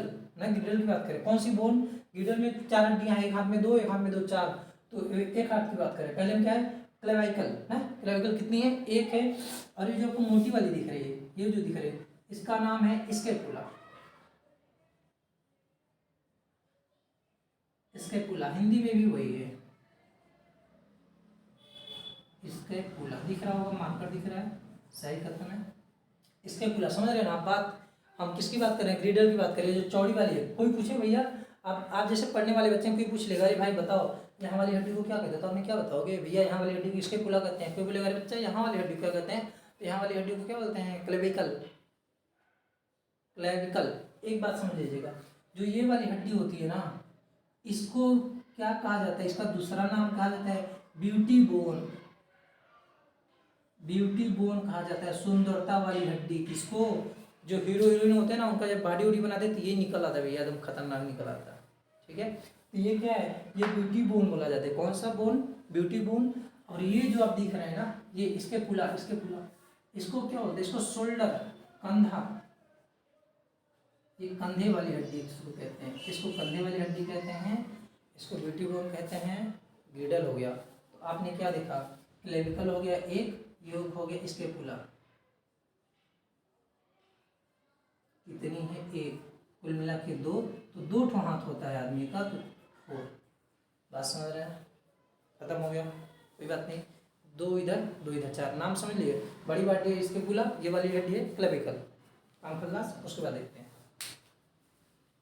की बात करें, कौन सी बोन, ग्रिडल में 4 हड्डियां हैं, एक हाथ में 2, एक हाथ में 2, 4, तो एक हाथ की बात करें, पहले हम क्या है, क्लेविकल है, क्लेविकल कितनी है, एक है। और ये जो आपको मोटी वाली दिख रही है, ये जो दिख रही है, इसका नाम है स्कैपुला। स्कैपुला हिंदी में भी वही है, स्कैपुला दिख रहा होगा, मार्कर दिख रहा है, सही खत्म है। स्कैपुला समझ रहे हैं ना आप बात। हम किसकी बात कर रहे हैं, ग्रीडल की बात कर रहे हैं, जो चौड़ी वाली है। कोई पूछे भैया, आप जैसे पढ़ने वाले बच्चे हैं, कोई पूछ लेगा, अरे भाई बताओ यहाँ वाली हड्डी को क्या कहते हैं, तो आपने क्या बताओगे, भैया यहाँ वाली हड्डी को स्कैपुला कहते हैं। कोई बोलेगा, अरे बच्चा यहाँ वाली हड्डी को क्या कहते हैं, तो यहाँ वाली हड्डी को क्या बोलते हैं, क्लेविकल। क्लेविकल एक बात समझ लीजिएगा, जो ये वाली हड्डी होती है ना, इसको क्या कहा जाता है, इसका दूसरा नाम कहा जाता है ब्यूटी बोन। ब्यूटी बोन कहा जाता है, सुंदरता वाली हड्डी। किसको, जो हीरो हीरोइन होते हैं ना, उनका जब बॉडी वॉडी बनाते हैं तो ये निकल आता है भैया, एकदम खतरनाक निकल आता है। ठीक है, तो ये क्या है, ये ब्यूटी बोन बोला जाता है। कौन सा बोन, ब्यूटी बोन। और ये जो आप दिख रहे हैं ना, ये इसके पुला, इसको क्या होता है, इसको शोल्डर, कंधा, ये कंधे वाली हड्डी इसको कहते हैं, इसको कंधे वाली हड्डी कहते हैं, इसको ब्यूटी बोन कहते हैं। ग्रिडल हो गया, तो आपने क्या देखा, क्लेविकल हो गया एक, योग हो गया स्कैपुला। कितनी है, एक, कुल मिला के दो, तो 2 ठो हाथ होता है आदमी का, तो 4। बात समझ रहे हैं, खत्म हो गया, कोई बात नहीं। 2 इधर 2 इधर, 4 नाम समझ लिए। बड़ी हड्डी है स्कैपुला, ये वाली हड्डी है क्लेविकल। काम खल्लास, उसके बाद देखते हैं।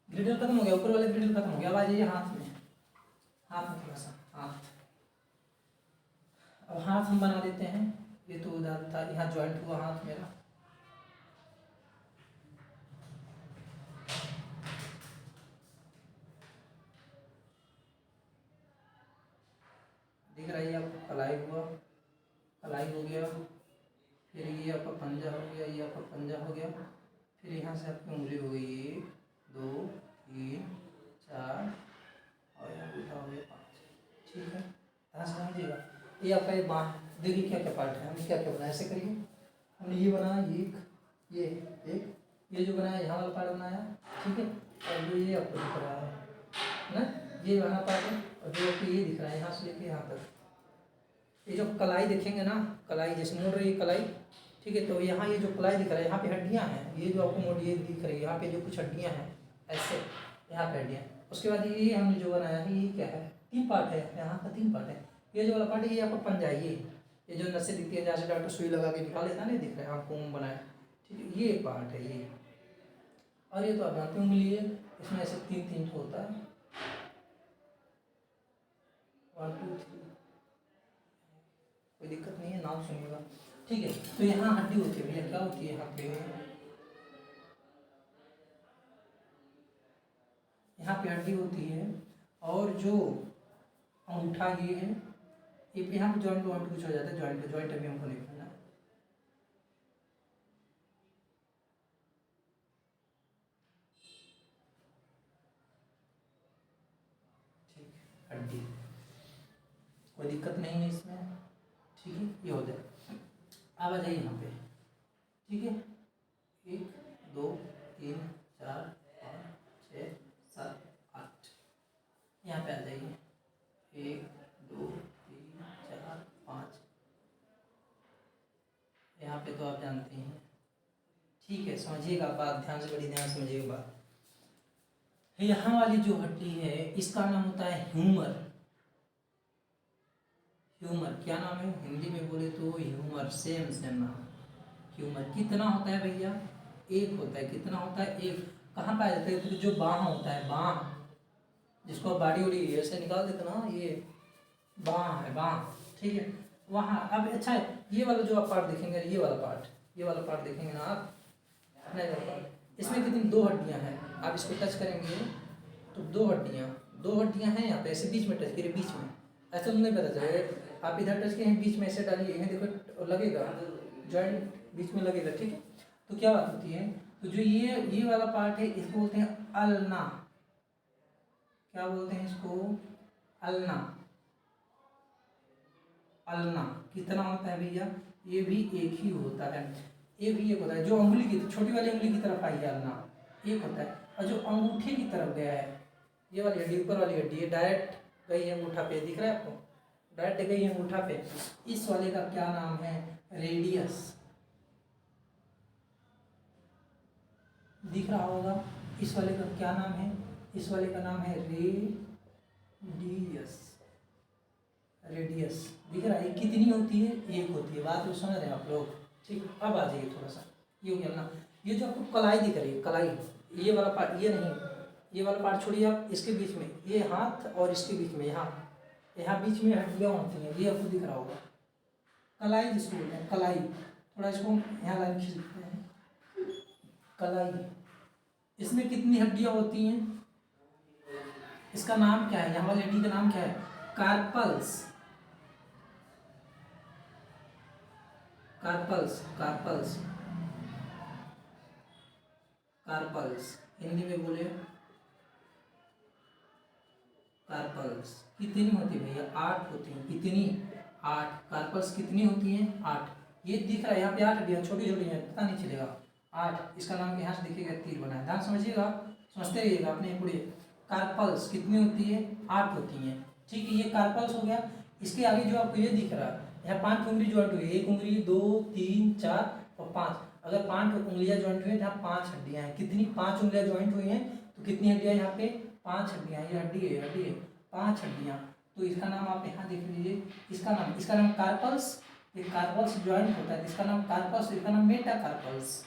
ग्रिडल खत्म हो गया, ऊपर वाले ग्रिडल खत्म हो गया। अब आ जाइए हाथ में, हाथ में थोड़ा सा, हाथ। अब हाथ हम बना देते हैं, ये तो उधर था, यहाँ ज्वाइंट हुआ हाथ मेरा। दिख रहा है आपको, कलाई हुआ, कलाई हो गया, फिर ये आपका पंजा हो गया, ये आपका पंजा हो गया, फिर यहाँ से आपकी उंगली हो गई 1 2 3 4 और यहाँ उठा हो गया 5। ठीक है, यहाँ समझिएगा। ये आपका ये बाँह, देखिए क्या क्या पार्ट है, हमने क्या क्या बनाया, ऐसे करिए। हमने ये बनाया, ये एक, ये जो बनाया यहाँ वाला पार्ट बनाया, ठीक है। और ये आपको दिख रहा है ना, ये वाला पार्ट है, और जो आपको ये दिख रहा है यहाँ से लेके यहाँ तक, ये जो कलाई देखेंगे ना, कलाई जैसे मोड़ रही है कलाई, ठीक है। तो यहाँ ये जो कलाई दिख रहा है, यहाँ पे हड्डियाँ हैं, ये जो आपको मोड़ी ये दिख रही है, यहाँ पे जो कुछ हड्डियाँ हैं ऐसे, यहाँ पे हड्डियाँ। उसके बाद ये हमने जो बनाया है, ये क्या है, 3 पार्ट है, यहाँ का 3 पार्ट है। ये जो वाला पार्ट है, ये आपको पंजा, ये जो नसें दिखती है, जहाँ से डॉक्टर सुई लगा के निकाल लेता है ना, दिख रहा है आपको बनाया, ठीक है। ये पार्ट है ये, और ये तो आप जानते उंगली है, इसमें ऐसे 3 होता है, 1 2 3, कोई दिक्कत नहीं है, नाम सुनिएगा, ठीक है। तो यहाँ हड्डी होती है भैया, क्या होती है यहाँ पे, यहाँ पे हड्डी होती है। और जो अंगूठा ये है, ये यहाँ पे जॉइंट कुछ हो जाता है, जॉइंट अभी हमको नहीं करना। ठीक, हड्डी कोई दिक्कत नहीं है इसमें, ठीक है, ये हो जाए। अब आ जाइए यहाँ पे, ठीक है, 1 2 3 4 5 6 7 8, यहाँ पे आ जाइए, 1 2 3 4 5, यहाँ पे तो आप जानते हैं, ठीक है। समझिएगा बात, ध्यान से, बड़ी ध्यान समझिएगा बात। यहाँ वाली जो हड्डी है, इसका नाम होता है ह्यूमर। ह्यूमर क्या नाम है, हिंदी में बोले तो ह्यूमर, सेम नाम। ह्यूमर कितना होता है भैया, 1 होता है। कितना होता है, 1। कहाँ पाया जाता है, तो जो बाँह होता है, बाँह, जिसको बाड़ी उड़ी ऐसे निकाल देते ना, ये बाँह है, बाँह, ठीक है, वहाँ। अब अच्छा है, ये वाला जो आप पार्ट देखेंगे, ये वाला पार्ट देखेंगे ना आप, नहीं वाला पार्ट, इसमें कितनी 2 हड्डियाँ हैं। आप इसको टच करेंगे तो 2 हड्डियाँ हैं यहाँ पे, ऐसे बीच में टच करिए, बीच में, ऐसा तो नहीं पता चलेगा। आप इधर टच किए, बीच में ऐसे डालिए, यहाँ देखो लगेगा, जॉइंट बीच में लगेगा, ठीक है। तो क्या बात होती है, तो जो ये वाला पार्ट है, इसको बोलते हैं अल्ना। क्या बोलते हैं इसको, अल्ना। अल्ना कितना होता है भैया, ये भी 1 ही होता है, ये भी 1 होता है। जो अंगुली की, छोटी वाली अंगुली की तरफ आई है, अल्ना 1 होता है। और जो अंगूठे की तरफ गया है, ये वाली हड्डी, ऊपर वाली हड्डी है, डायरेक्ट गई है अंगूठा पे, दिख रहा है आपको, डायरेक्ट गई है अंगूठा पे। इस वाले का क्या नाम है? रेडियस। दिख रहा होगा। इस वाले का क्या नाम है? इस वाले का नाम है रेडियस। रेडियस दिख रहा है। कितनी होती है? एक होती है। बात को समझ रहे हैं आप लोग? ठीक, अब आ जाइए थोड़ा सा, ये हो गया ना। ये जो आपको कलाई दिख रही है, कलाई, ये वाला पार्ट, ये नहीं, ये वाला पार्ट छोड़िए आप, इसके बीच में, ये हाथ और इसके बीच में, यहाँ यहाँ बीच में हड्डियाँ होती हैं, ये आपको दिख रहा होगा। कलाई जिसको बोलते हैं, कलाई। थोड़ा इसको यहाँ लाइन खींच देते हैं। कलाई, इसमें कितनी हड्डियाँ होती हैं? इसका नाम क्या है? यहाँ वाली हड्डी का नाम क्या है? Carpals. Carpals, carpals, carpals. Hindi में बोले कार्पल्स। कितनी होती है भैया? 8 होती हैं। कितनी? 8। कार्पल्स कितनी होती हैं? 8। ये दिख रहा है यहाँ पे 8 हड्डियाँ, छोटी छोटी हैं, पता नहीं चलेगा। 8, इसका नाम यहाँ से दिखेगा, तीर बना है, ध्यान समझिएगा, समझते रहिएगा अपने पूरे। कार्पल्स कितनी होती है? 8 होती हैं। ठीक है, ये कार्पल्स हो गया। इसके आगे जो आपको ये दिख रहा है, यहाँ 5 उंगली ज्वाइंट हुई है, 1 उंगली, 2, 3, 4 और 5। अगर 5 उंगलियां ज्वाइंट हुई है, जहाँ 5 हड्डियां हैं। कितनी? 5 उंगलियां ज्वाइंट हुई हैं, तो कितनी हड्डियां यहाँ पे? 5 हड्डियां। ये हड्डी है, हड्डी है, 5 हड्डियां। तो इसका नाम आप यहाँ देख लीजिए, इसका नाम कार्पल्स। ये कार्पल्स ज्वाइंट होता है, इसका नाम कार्पल्स, इसका नाम मेटाकार्पल्स।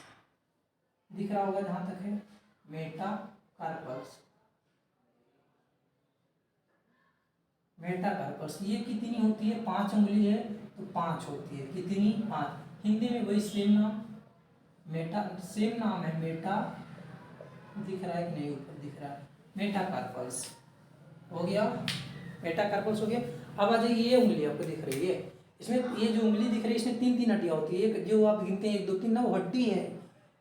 दिख रहा होगा जहां तक है, मेटाकार्पल्स। मेटाकार्पल्स ये कितनी होती है? 5 उंगली है तो 5 होती है। कितनी? 5। हिंदी में वही सेम नाम, मेटा, सेम नाम है, मेटा। दिख रहा है कि नहीं? ऊपर दिख रहा है, मेटाकार्पल्स हो गया। मेटाकार्पल्स हो गया। अब आ जाइए, ये उंगली आपको दिख रही है, इसमें ये जो उंगली दिख रही है, इसमें 3 हड्डियां होती है। एक जो आप गिनते हैं 1, 2, 3 ना, वो हड्डी है।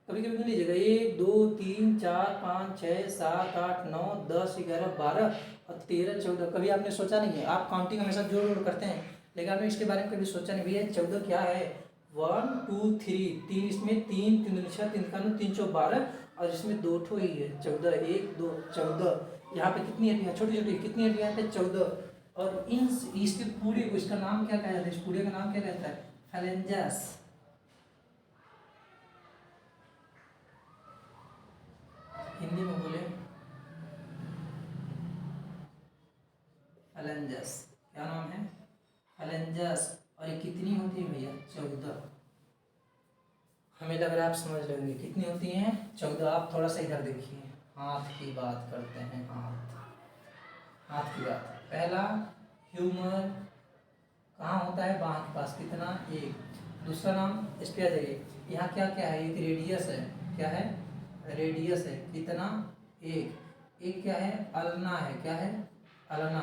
कभी कभी गिन लीजिएगा, 1, 2, 3, 4, 5, 6, 7, 8, 9, 10, 11, 12 और 13, 14। कभी आपने सोचा नहीं है, आप काउंटिंग हमेशा जोड़ जोड़ करते हैं, लेकिन आपने इसके बारे में कभी सोचा नहीं भैया 14 क्या है? 1, 2, 3, 3 इसमें, 3, 3 दूनी 6, 3 का 3, 12 और इसमें 2 ठो ही है, 14, 1, 2, 14। यहाँ पे कितनी हड्डियाँ? छोटी छोटी कितनी हड्डियाँ पे? 14। और इन इसके पूरे को, इसका नाम क्या कहता है? इस पूरे का नाम क्या कहता है? फैलेंजस। हिंदी में बोले फैलेंजस। क्या नाम है? फैलेंजस। और ये कितनी होती है भैया? 14। हमें लग रहा है आप समझ रहे होंगे कितनी होती हैं? 14। आप थोड़ा सा इधर देखिए, हाथ की बात करते हैं। हाथ की बात। पहला ह्यूमर कहाँ होता है? बाँह के पास। कितना? 1। दूसरा नाम, इस पे आ जाइए, यहाँ क्या क्या है? एक रेडियस है। क्या है? रेडियस है। कितना? 1। एक क्या है? अल्ना है। क्या है? अल्ना।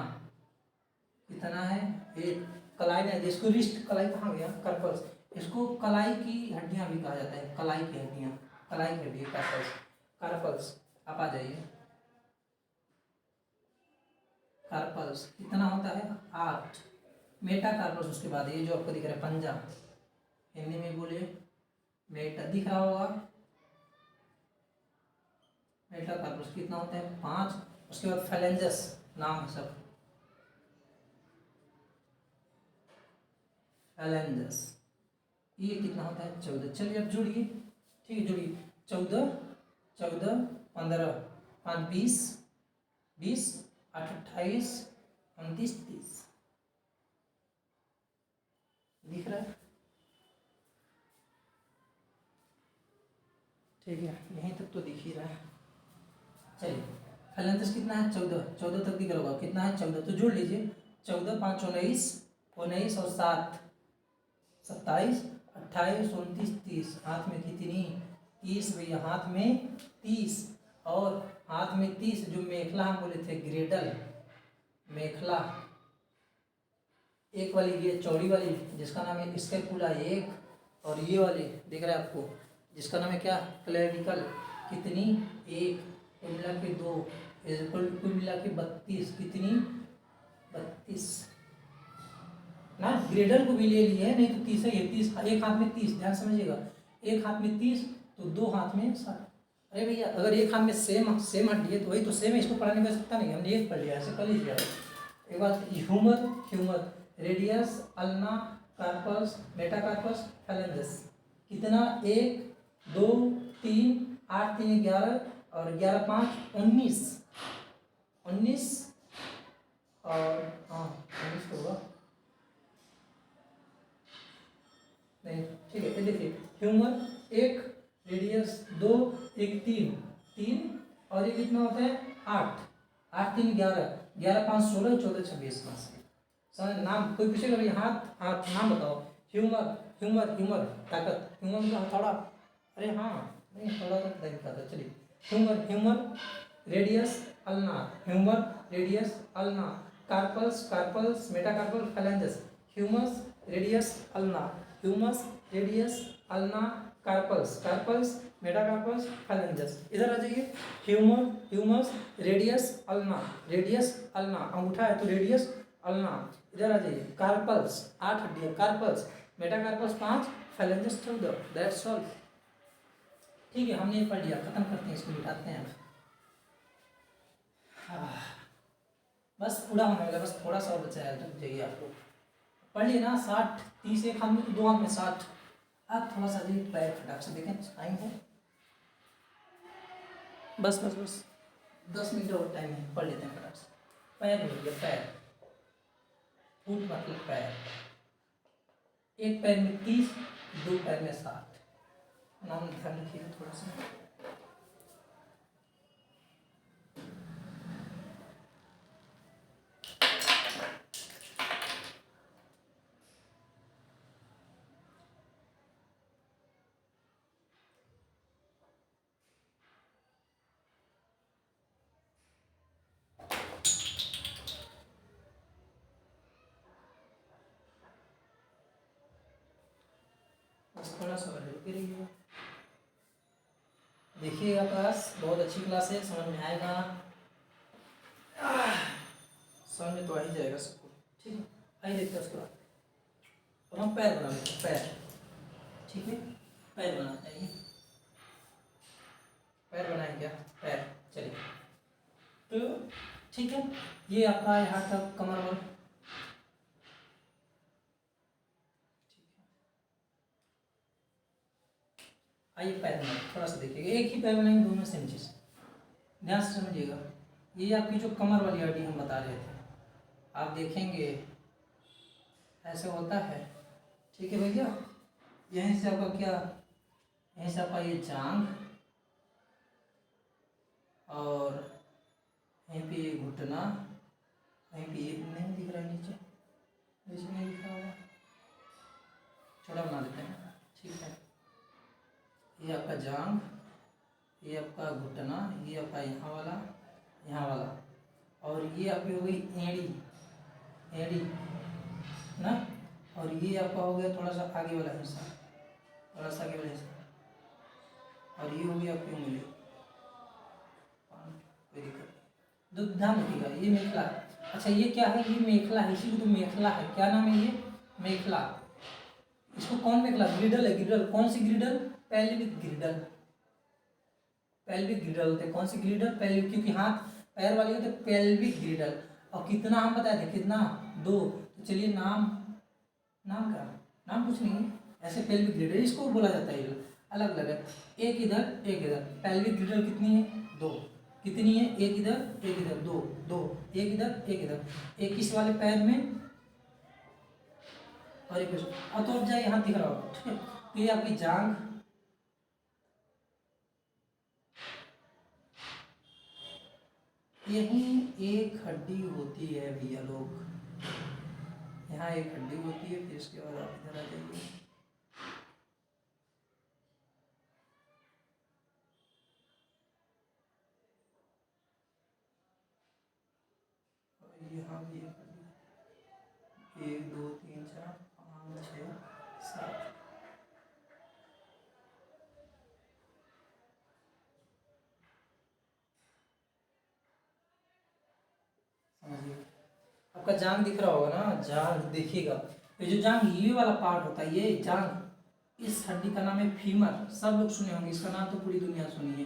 कितना है? 1। कलाई ने, जिसको रिस्ट, कलाई कहाँ गया? कार्पल्स। इसको कलाई की हड्डियाँ भी कहा जाता है, कलाई की हड्डियाँ, कलाई की हड्डी, कार्पल्स। कार्पल्स आप आ जाइए। कार्पल्स कितना होता है? 8। मेटाकार्पल्स उसके बाद ये जो आपको दिख रहा है पंजा, हिंदी में बोलिए मेटा। दिख रहा होगा मेटाकार्पल्स कितना होता है? 5। उसके बाद फैलेंजस नाम है सब, फैलेंजस। ये कितना होता है? 14। चलिए अब जोड़िए, ठीक है, जोड़िए। 14, 14, 15, 5, 20, 20, 8, 28, 29, 30। दिख रहा है? ठीक है, यहीं तक तो दिख ही रहा है। चलिए, फैलेंजस कितना है? 14। 14 तक दिख रहा होगा। कितना है? 14। तो जोड़ लीजिए, 14, 5, 19, 19 और 7, 27, 28, 29, 30। हाथ में कितनी? 30 भैया, हाथ में 30। और हाथ में 30 जो मेखला हम बोले थे, ग्रेडल मेखला, एक वाली ये चौड़ी वाली जिसका नाम है स्कैपुला, एक, और ये वाली दिख रहा है आपको जिसका नाम है क्या? क्लेविकल। कितनी? 1। कुल मिला के 2, कुल मिला के 32। कितनी? 32 ना। ग्रेडल को भी ले लिए, नहीं तो 30 है। 30 एक हाथ में 30, ध्यान समझिएगा, एक हाथ में 30 तो 2 हाथ में 60। अरे भैया, अगर एक हाथ में सेम हड्डी है तो वही तो सेम है, इसको पढ़ाने की आवश्यकता नहीं, हमने एक पढ़ लिया, ऐसे कर लीजिए। एक बात humerus, humerus radius, ulna, carpus, metacarpus, phalanges. कितना? 1 2 3 8 3 11 और 11 5 19 19 और हाँ 19 तो होगा नहीं, ठीक है। ये देखिए ह्यूमर 1, रेडियस 2, एक 3 3 और ये कितना होता है 8 8 3 11 11 5 16 14 26 समझ। नाम कोई पूछेगा भाई हाथ हाथ नाम बताओ। ह्यूमर ह्यूमर ह्यूमर ताकत, ह्यूमर मतलब हथौड़ा। अरे हाँ नहीं हथौड़ा तो नहीं पता। चलिए humerus humerus radius ulna, humerus radius ulna, carpals carpals metacarpal phalanges, humerus radius ulna, humerus radius ulna, carpals carpals metacarpals phalanges. इधर आ जाइए humerus humerus radius ulna, radius ulna अंगूठा है तो रेडियस अल्ना। इधर आ जाइए कार्पल्स 8 हड्डियां, कार्पल्स मेटाकार्पल्स 5, फैलेंजस 14। That's all. ठीक है हमने ये पढ़ लिया, खत्म करते हैं इसको, मिटाते हैं। बस पूरा होने वाला, बस थोड़ा सा और बचा है, रुक जाइए आप लोग। पढ़ लिए ना 60 30 एक हाथ में तो 2 हाथ में 60। अब थोड़ा सा जी पैर फटाक से देखें टाइम है, बस बस बस 10 मिनट और टाइम है, पढ़ लेते हैं फटाक से। पैर मिल गया, पैर फुट मतलब पैर। एक पैर में 30, 2 पैर में 60। नाम ध्यान रखिएगा थोड़ा सा। थोड़ा सा रुके रहिएगा, देखिएगा क्लास बहुत अच्छी क्लास है, समझ में आएगा, समझ में तो आ ही जाएगा सबको। ठीक है आइए देखते हैं उसके बाद। अब हम पैर बना लेते हैं, पैर। ठीक है पैर बनाते हैं, पैर बनाएं क्या, पैर। चलिए तो ठीक है ये आपका यहाँ तक कमर वाल। आइए पैर बनाए, थोड़ा सा देखिएगा, एक ही पैर बनाएंगे, दोनों सेम चीज़, ध्यान से समझिएगा। ये आपकी जो कमर वाली हड्डी हम बता रहे थे, आप देखेंगे ऐसे होता है। ठीक है भैया, यहीं से आपका क्या, यहीं से आपका ये जांघ और यहीं पे ये घुटना, यहीं पे ये नहीं दिख रहा है, नीचे नीचे नहीं दिखा होगा, छोटा बना देते हैं। ठीक है ये आपका जांघ, ये आपका घुटना, ये आपका यहाँ वाला और ये आपकी हो गई एड़ी, एड़ी ना, और ये आपका हो गया थोड़ा सा आगे वाला हिस्सा, थोड़ा सा आगे वाला हिस्सा, और ये हो गया आपकी उंगली। कोई दिक्कत नहीं, ध्यान रखिएगा ये मेखला। अच्छा ये क्या है, ये मेखला है, इसी को तो मेखला है। क्या नाम है ये, मेखला। इसको कौन मेखला, ग्रिडल है, ग्रिडल। कौन सी ग्रिडल, पेल्विक ग्रिडल, पेल्विक ग्रिडल होते हैं। कौन सी ग्रिडल, पेल्विक, क्योंकि हाथ पैर वाली होते पेल्विक ग्रिडल। और कितना हम बताए थे, कितना 2। तो चलिए नाम, नाम क्या, नाम कुछ नहीं है, ऐसे पेल्विक ग्रिडल इसको बोला जाता है। अलग अलग है, एक इधर एक इधर। पेल्विक ग्रिडल कितनी है, 2। कितनी है, एक इधर एक इधर, 2 2, एक इधर एक इधर, एक इस वाले पैर में और एक और। तो अब जाए यहाँ दिख रहा होगा। ठीक है तो ये आपकी जांघ, यहीं एक हड्डी होती है भैया लोग, यहाँ एक हड्डी होती है। फिर इसके बाद आप इधर आ जाइए, यहाँ भी एक हड्डी, 1 2 3 4 5 6 7। समझिए आपका जांघ दिख रहा होगा ना, जांघ देखिएगा। ये जो जांघ ये वाला पार्ट होता है, ये जांघ, इस हड्डी का नाम है फीमर। सब लोग सुने होंगे इसका नाम, तो पूरी दुनिया सुनी है।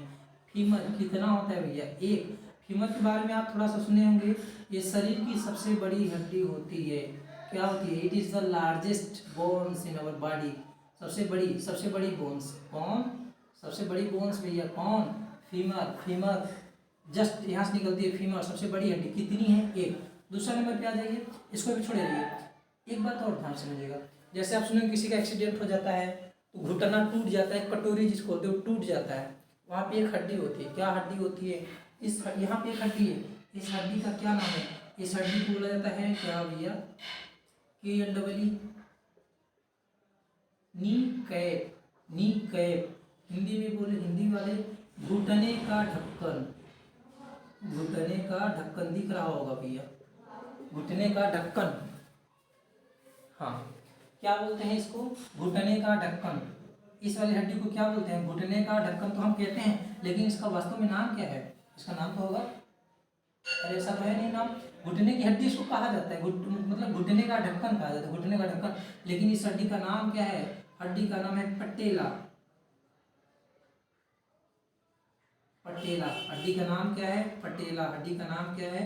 फीमर कितना होता है भैया, 1। फीमर के बारे में आप थोड़ा सा सुने होंगे, ये शरीर की सबसे बड़ी हड्डी होती है। क्या होती है? It is the largest bones in our body. सबसे बड़ी बोन्स कौन? सबसे बड़ी बोन्स भैया कौन? फीमर। फीमर जस्ट यहाँ से निकलती है फीमर, सबसे बड़ी हड्डी। कितनी है? एक। दूसरा नंबर पे आ जाइए, इसको भी छोड़े रहिए। एक बात और ध्यान समझिएगा, जैसे आप सुनेंगे किसी का एक्सीडेंट हो जाता है तो घुटना टूट जाता है, कटोरी जिसको होते हैं वो टूट जाता है, वहाँ पे एक हड्डी होती है। क्या हड्डी होती है? यहाँ पे एक हड्डी है, इस हड्डी का क्या नाम है? इस हड्डी को बोला जाता है क्या भैया? KNEE, knee cap. Knee cap Hindi में बोले, हिंदी वाले, घुटने का ढक्कन। घुटने का ढक्कन दिख रहा होगा भैया, घुटने का ढक्कन। हाँ, क्या बोलते हैं इसको? घुटने का ढक्कन। इस वाली हड्डी को क्या बोलते हैं? घुटने का ढक्कन तो हम कहते हैं, लेकिन इसका वास्तव में नाम क्या है? इसका नाम तो होगा, अरे ऐसा तो है नहीं नाम। घुटने की हड्डी इसको कहा जाता है, मतलब घुटने का ढक्कन कहा जाता है, घुटने का ढक्कन। लेकिन इस हड्डी का नाम क्या है? हड्डी का नाम है पटेला। पटेला हड्डी का नाम क्या है? पटेला हड्डी का नाम क्या है?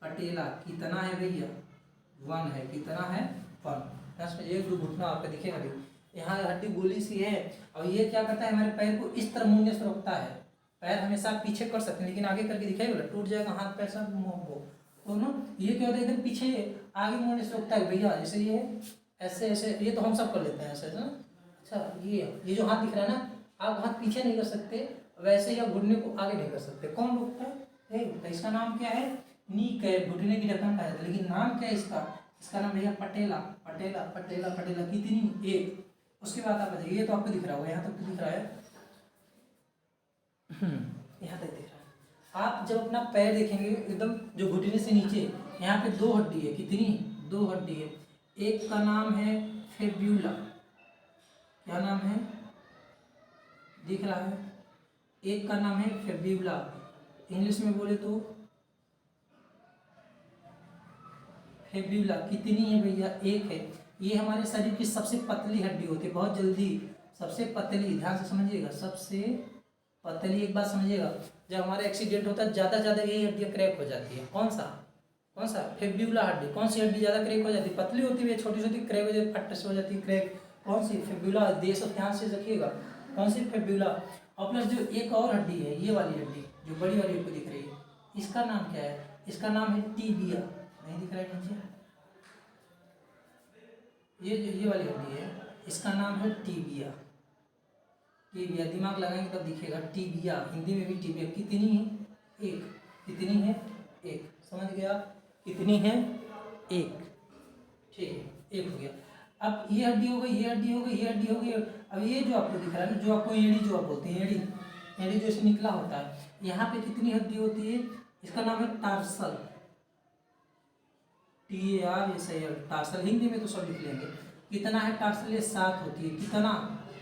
पटेला। कितना है भैया? 1 है। कितना है? 1। एक दो घुटना आपको दिखेगा भी, यहाँ हड्डी गोली सी है, और ये क्या करता है? हमारे पैर को इस तरह मुड़ने से रोकता है। पैर हमेशा पीछे कर सकते हैं, लेकिन आगे करके दिखाई टूट जाएगा हाथ पैर सब वो। तो ना ये क्या होता है? एकदम पीछे आगे मुड़ने से रोकता है भैया। जैसे ये ऐसे ऐसे, ये तो हम सब कर लेते हैं ऐसे ना। अच्छा, ये जो हाथ दिख रहा है ना, आप हाथ पीछे नहीं कर सकते, वैसे ही आप घुटने को आगे नहीं कर सकते। कौन रोकता है? तो इसका नाम क्या है? Knee cap. घुटने की ढक्कन का है, लेकिन नाम क्या है इसका? इसका नाम भैया पटेला। पटेला पटेला पटेला। कितनी? 1। उसके बाद आप बताइए, ये तो आपको दिख रहा होगा, यहाँ तक तो दिख रहा है, यहाँ तक दिख रहा है। आप जब अपना पैर देखेंगे एकदम जो घुटने से नीचे, यहाँ पे 2 हड्डी है। कितनी? 2 हड्डी है। एक का नाम है फेब्यूला। क्या नाम है? दिख रहा है? एक का नाम है फेब्यूला, इंग्लिश में बोले तो फेब्यूला। कितनी है भैया? 1 है। ये हमारे शरीर की सबसे पतली हड्डी होती है, बहुत जल्दी सबसे पतली, ध्यान से समझिएगा, सबसे पतली। एक बात समझिएगा, जब हमारा एक्सीडेंट होता है ज़्यादा यही हड्डियाँ क्रैक हो जाती है। कौन सा? फेब्यूला हड्डी। कौन सी हड्डी ज़्यादा क्रैक हो जाती है? पतली होती है, छोटी छोटी क्रैक हो जाती है, फट से हो जाती है क्रैक। कौन सी? फेब्यूला। देश और ध्यान से रखिएगा, कौन सी? फेब्यूला। और प्लस जो एक और हड्डी है, ये वाली हड्डी जो बड़ी वाली आपको दिख रही है, इसका नाम क्या है? इसका नाम है टीबिया। नहीं दिख रहा है नीचे? ये जो ये वाली हड्डी है, इसका नाम है टीबिया। टीबिया, दिमाग लगाएंगे तब दिखेगा। टीबिया, हिंदी में भी टीबिया। कितनी है? 1। कितनी है? 1। समझ गया? कितनी है? 1। ठीक है, 1 हो गया। अब ये हड्डी हो गई, ये हड्डी हो गई, ये हड्डी हो गई। अब ये जो आपको दिख रहा है ना, जो आपको एड़ी जो आप बोलते हैं, एड़ी जो इससे निकला होता है, यहाँ पे कितनी हड्डी होती है? इसका नाम है टार्सल। TARSAL, tarsal. हिंदी में तो सब लिख लेंगे। कितना है टार्सल? ये 7 होती है। कितना?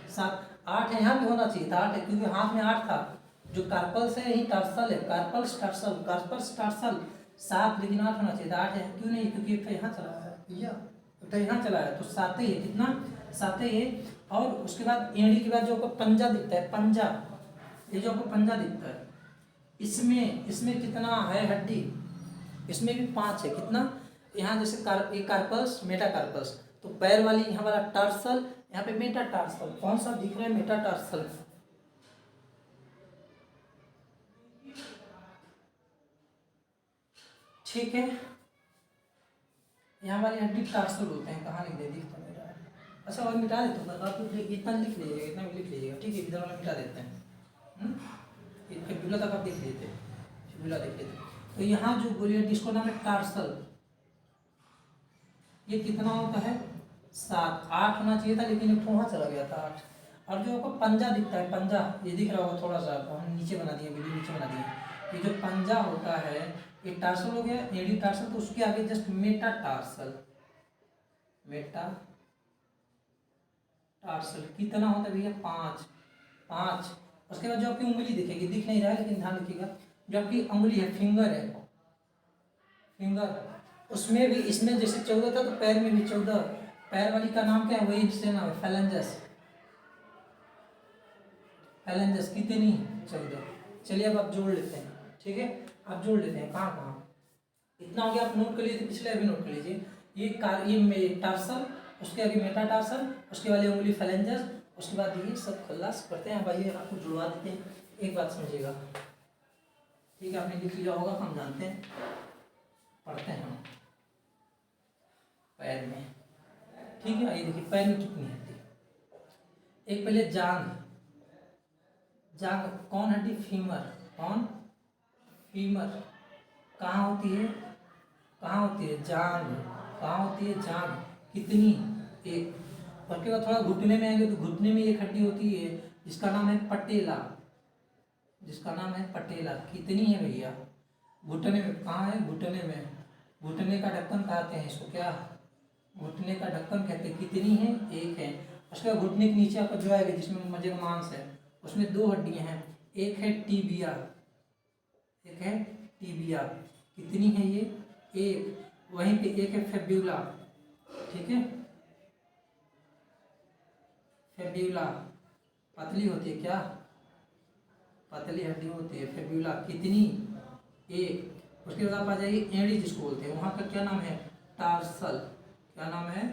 7। 8 है, यहाँ पे होना चाहिए था 8 है, क्योंकि हाथ में 8 था। जो कार्पल्स है यही टार्सल है, कार्पल्स टार्सल 7, लेकिन 8 होना चाहिए था। 8 है क्यों नहीं? क्योंकि एक यहाँ चला है भैया, तो यहाँ चला है, तो 7 ही है। कितना? 7 ही है। और उसके बाद एड़ी के बाद जो आपको पंजा दिखता है, पंजा, ये जो आपको पंजा दिखता है, इसमें कितना है हड्डी? इसमें भी 5 है। कितना? यहाँ जैसे कार्पल्स, मेटाकार्पल्स, तो पैर वाली यहाँ वाला टार्सल, यहाँ पे मेटाटार्सल। कौन सा दिख रहा है? मेटाटार्सल। ठीक है, यहाँ वाली हड्डी टार्सल बोलते हैं। कहाँ लिख दे? दिख तो मेरा है। अच्छा, और मिटा देता हूँ, आप इतना लिख लीजिएगा, इतना भी लिख लीजिएगा। ठीक है, इधर वाला मिटा देते हैं। फेब्यूला तक आप देख लेते, फेब्यूला देख लेते। तो यहाँ जो गोली हड्डी, इसको नाम है टार्सल। ये कितना होता है? 7। 8 होना चाहिए था, लेकिन एक वहाँ चला गया था 8। और जो आपको पंजा दिखता है, पंजा ये दिख रहा होगा थोड़ा सा, हम नीचे बना दिए, वीडियो नीचे बना दिए। ये जो पंजा होता है, ये टार्सल हो गया, एडी टार्सल। तो उसके आगे जस्ट मेटाटार्सल। मेटाटार्सल कितना होता है भैया? 5। उसके बाद जो आपकी उंगली दिखेगी, दिख नहीं रहा है लेकिन ध्यान रखिएगा, जो आपकी उंगली है, फिंगर है, फिंगर, उसमें भी, इसमें जैसे 14 था तो पैर में भी 14। पैर वाली का नाम क्या है? वही इससे नाम है फैलेंजस। फैलेंजस कितनी? 14। चलिए अब आप जोड़ लेते हैं। ठीक है, आप जोड़ लेते हैं कहाँ कहाँ। इतना हो गया, आप नोट कर लीजिए, पिछले अभी नोट कर लीजिए। ये टार्सल, उसके आगे मेटाटार्सल, उसके वाली उंगली फेलेंजस, उसके बाद ये सब खल्लास करते हैं। भाई आपको जुड़वा देते हैं। एक बात समझिएगा, ठीक है, आपने लिख लिया होगा, हम जानते हैं, पढ़ते हैं हम। पैर में, ठीक है, आइए देखिए पैर में कितनी हड्डी। एक पहले जांघ, जांघ कौन हड्डी? फीमर। कौन? फीमर। कहाँ होती है? कहाँ होती है? जांघ। कहाँ होती है? जांघ। कितनी? एक। और के बाद थोड़ा घुटने में आएंगे तो घुटने में एक हड्डी होती है जिसका नाम है पटेला, जिसका नाम है पटेला। कितनी है भैया? घुटने में। कहाँ है? घुटने में। घुटने का ढक्कन कहते हैं इसको, क्या? घुटने का ढक्कन कहते हैं। कितनी है? एक है। उसके बाद घुटने के नीचे आपका जो आएगा जिसमें मज्जे का मांस है, उसमें दो हड्डियां हैं। एक है टीबिया, एक है टीबिया। कितनी है ये? एक। वहीं पे एक है फेब्यूला, ठीक है, फेब्यूला। पतली होती है, क्या? पतली हड्डी होती है फेब्यूला। कितनी? एक। उसके बाद आप आ जाइए एड़ी जिसको बोलते हैं, वहाँ का क्या नाम है? टार्सल। क्या नाम है?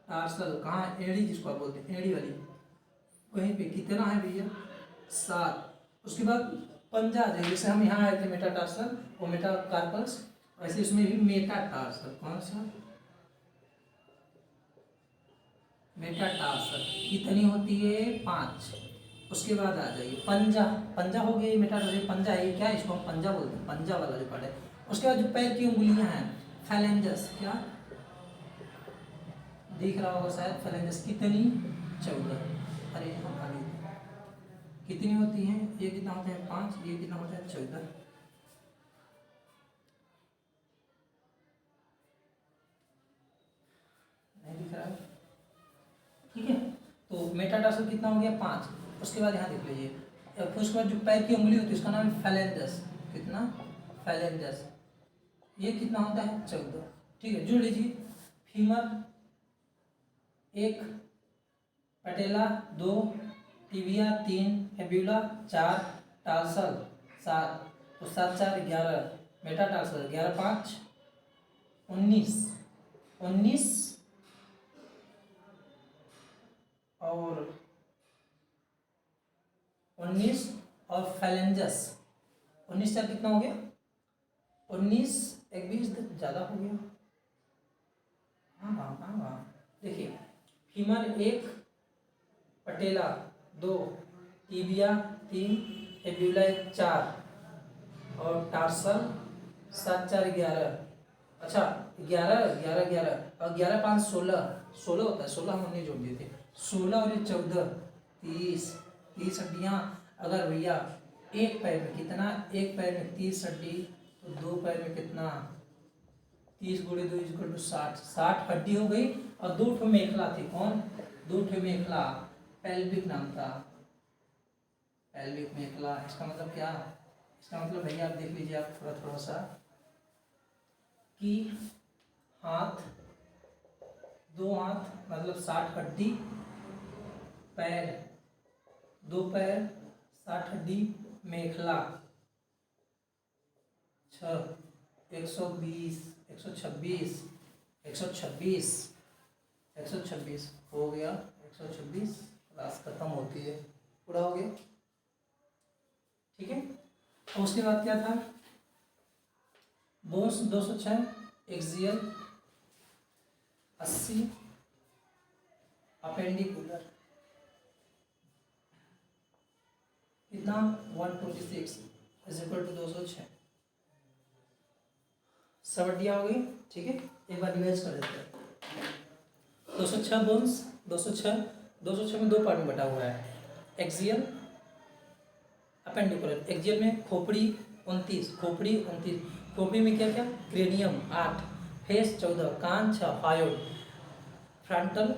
टार्सल। कहाँ? एड़ी जिसको आप बोलते हैं, एड़ी वाली, वहीं पे। कितना है भैया? 7। उसके बाद पंजा आ जाइए, जैसे हम यहाँ आए थे मेटाटार्सल और मेटाकार्पस, वैसे इसमें भी मेटाटार्सल। कौन सा? मेटाटार्सल। कितनी होती है? 5। उसके बाद आ जाइए पंजा। पंजा हो गया, ये मेटाटार्सल पंजा है, ये क्या है? इसको हम पंजा बोलते हैं, पंजा वाला जो पार्ट है। उसके बाद जो पैर की उंगलियां हैं, फैलेंजस। क्या दिख रहा होगा शायद? फैलेंजस। कितनी? 14। अरे हम आगे कितनी होती हैं? ये कितना होता है? 5। ये कितना होता है? 14। नहीं दिख रहा है, ठीक है। तो मेटाटार्सल कितना हो गया? 5। उसके बाद यहाँ देख लीजिए, फिर उसके बाद जो पैर की उंगली होती है उसका नाम है फैलेंजस। कितना? फैलेंजस। ये कितना होता है? 14। ठीक है, जोड़ लीजिए। फीमर 1, पटेला 2, टिबिया 3, फेब्यूला 4, टार्सल 7, तो 7 4 11, मेटाटार्सल 11 5 19, 19 और 19 और फैलेंजस 19 चार कितना हो गया? 19 एक 20 ज़्यादा हो गया। हाँ हाँ हाँ हाँ, देखिए फीमर 1, पटेला 2, टिबिया 3, फेब्यूला 4 और टार्सल 7 4 11। अच्छा 11 11 11 और 11 5 16, 16 होता है। 16 हम नहीं जोड़ दिए थे। 16 और ये 14, 30 30 हड्डियाँ। अगर भैया एक पैर में कितना? एक पैर में 30 हड्डी, तो दो पैर में कितना? 30 गुणे 2 = 60। 60 हड्डी हो गई। और 2 ठो मेखला थी। कौन? 2 ठो मेखला, पेल्विक नाम था, पेल्विक मेखला। इसका मतलब क्या? इसका मतलब भैया आप देख लीजिए, आप थोड़ा थोड़ा सा, कि हाथ, 2 हाथ मतलब 60 हड्डी, पैर 2 पैर 60 हड्डी, मेखला 6, 120 126 126 126 हो गया। 126 क्लास खत्म होती है, पूरा हो गया, ठीक है। और उसके बाद क्या था? बोन्स 206, एक्सियल 80, अपेंडिकुलर कितना? 126 = 206। सब हड्डियाँ हो गई, ठीक है। एक बार रिवाइज कर देते हैं। 206 बोन्स, 206 में 2 पार्ट में बटा हुआ है, एक्सियल अपेंडिकुलर। एक्सियल में खोपड़ी 29, खोपड़ी 29, खोपड़ी में क्या क्या? क्रेनियम 8, फेस 14, कान 6, हायोड, फ्रंटल,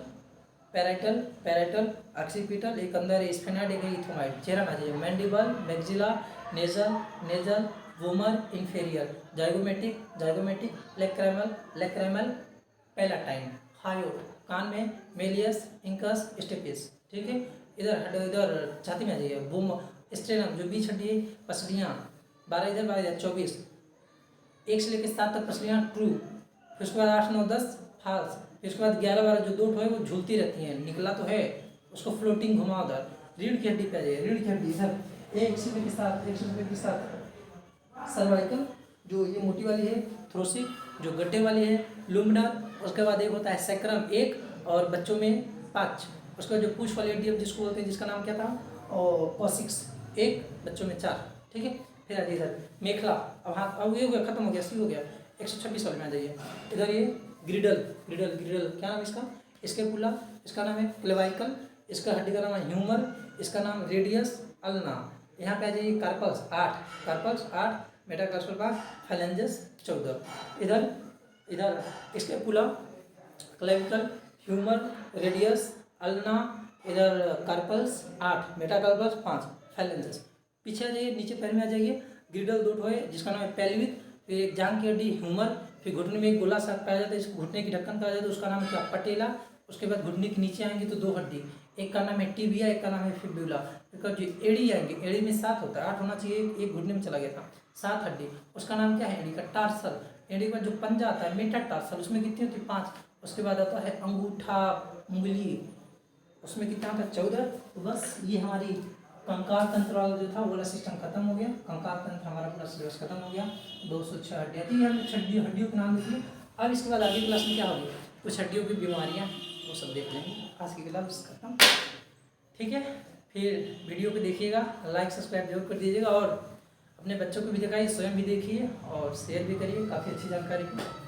पैराइटल, ऑक्सीपिटल, एक अंदर है स्फेनाइड, एक इथोमाइड। चेहरा ना जाइए, mandible, maxilla, nasal, vomer, inferior, zygomatic, lacrimal, palatine, hyoid, कान में मेलियस, इंकस, स्टेपिस, ठीक है। इधर छाती में आ जाइए, बोम, स्ट्रेनम जो बीच हड्डी, पसलियाँ 12 इधर 12 इधर 24, 1 से लेकर 7 तक पसलियाँ ट्रू, फिर उसके बाद 8 9 10 फाल्स, फिर उसके बाद 11 12 जो दो है वो झूलती रहती हैं, निकला तो है उसको फ्लोटिंग घुमा उधर। रीढ़ की हड्डी पे आ जाइए, रीढ़ की हड्डी सर 1 से लेकर 7, 1 से लेकर 7 सर्वाइकल जो ये मोटी वाली है, थ्रोसिक जो गड्ढे वाली है, लुम्बनर, उसके बाद एक होता है सैक्रम 1 और बच्चों में 5, उसके बाद जो पूछ वाली हड्डी जिसको बोलते हैं जिसका नाम क्या था, और कॉसिक्स 1, बच्चों में 4, ठीक है। फिर आ जाइए इधर मेखला, अब हाथ अब ये हो गया, खत्म हो गया, सी हो गया। 126 वाले में आ जाइए, इधर ये ग्रिडल, ग्रिडल ग्रिडल क्या नाम इसका, स्कैपुला, इसका नाम है क्लेवाइकल, इसका हड्डी का नाम है ह्यूमर, इसका नाम रेडियस अल्ना। यहाँ पे आ जाइए कार्पल्स 8, कार्पल्स 8, मेटाकार्पल 5, फाइलेंजस 14। इधर इधर scapula, clavicle, humour, radius ulna, इधर कार्पल्स 8, मेटाकार्पल्स 5, फाइलेंजस। पीछे आ जाइए, नीचे पैर में आ जाइए, ग्रिडल 2 है जिसका नाम है पेल्विक, फिर एक जांग की हड्डी ह्यूमर, फिर घुटने में एक गोला सा पाया जाता है, इसको घुटने की ढक्कन पाया जाता है, उसका नाम है क्या, पटेला। उसके बाद घुटने के नीचे आएंगे तो 2 हड्डी, एक का नाम है टिबिया, एक का नाम है फिब्यूला। फिर जो एड़ी आएंगे, एड़ी में 7 होता है, 8 होना चाहिए, एक घुटने में चला गया था, 7 हड्डी, उसका नाम क्या है, एड़ी का टार्सल। एड़ी का जो पंजा आता है मेटाटार्सल, उसमें कितनी होती है, 5। उसके बाद आता है अंगूठा उंगली, उसमें कितना होता है, 14। तो बस ये हमारी कंकाल तंत्र वाला जो था वो वाला सिस्टम खत्म हो गया, कंकाल तंत्र हमारा पूरा सिलेबस खत्म हो गया। 206 हड्डियाँ थी, हमने हड्डियों के नाम देखिए। अब इसके बाद आगे क्लास में क्या होगी, कुछ हड्डियों की बीमारियाँ वो सब देख लेंगे। आज की क्लास खत्म, ठीक है। फिर वीडियो को देखिएगा, लाइक सब्सक्राइब जरूर कर दीजिएगा और अपने बच्चों को भी दिखाइए, स्वयं भी देखिए और शेयर भी करिए, काफ़ी अच्छी जानकारी की।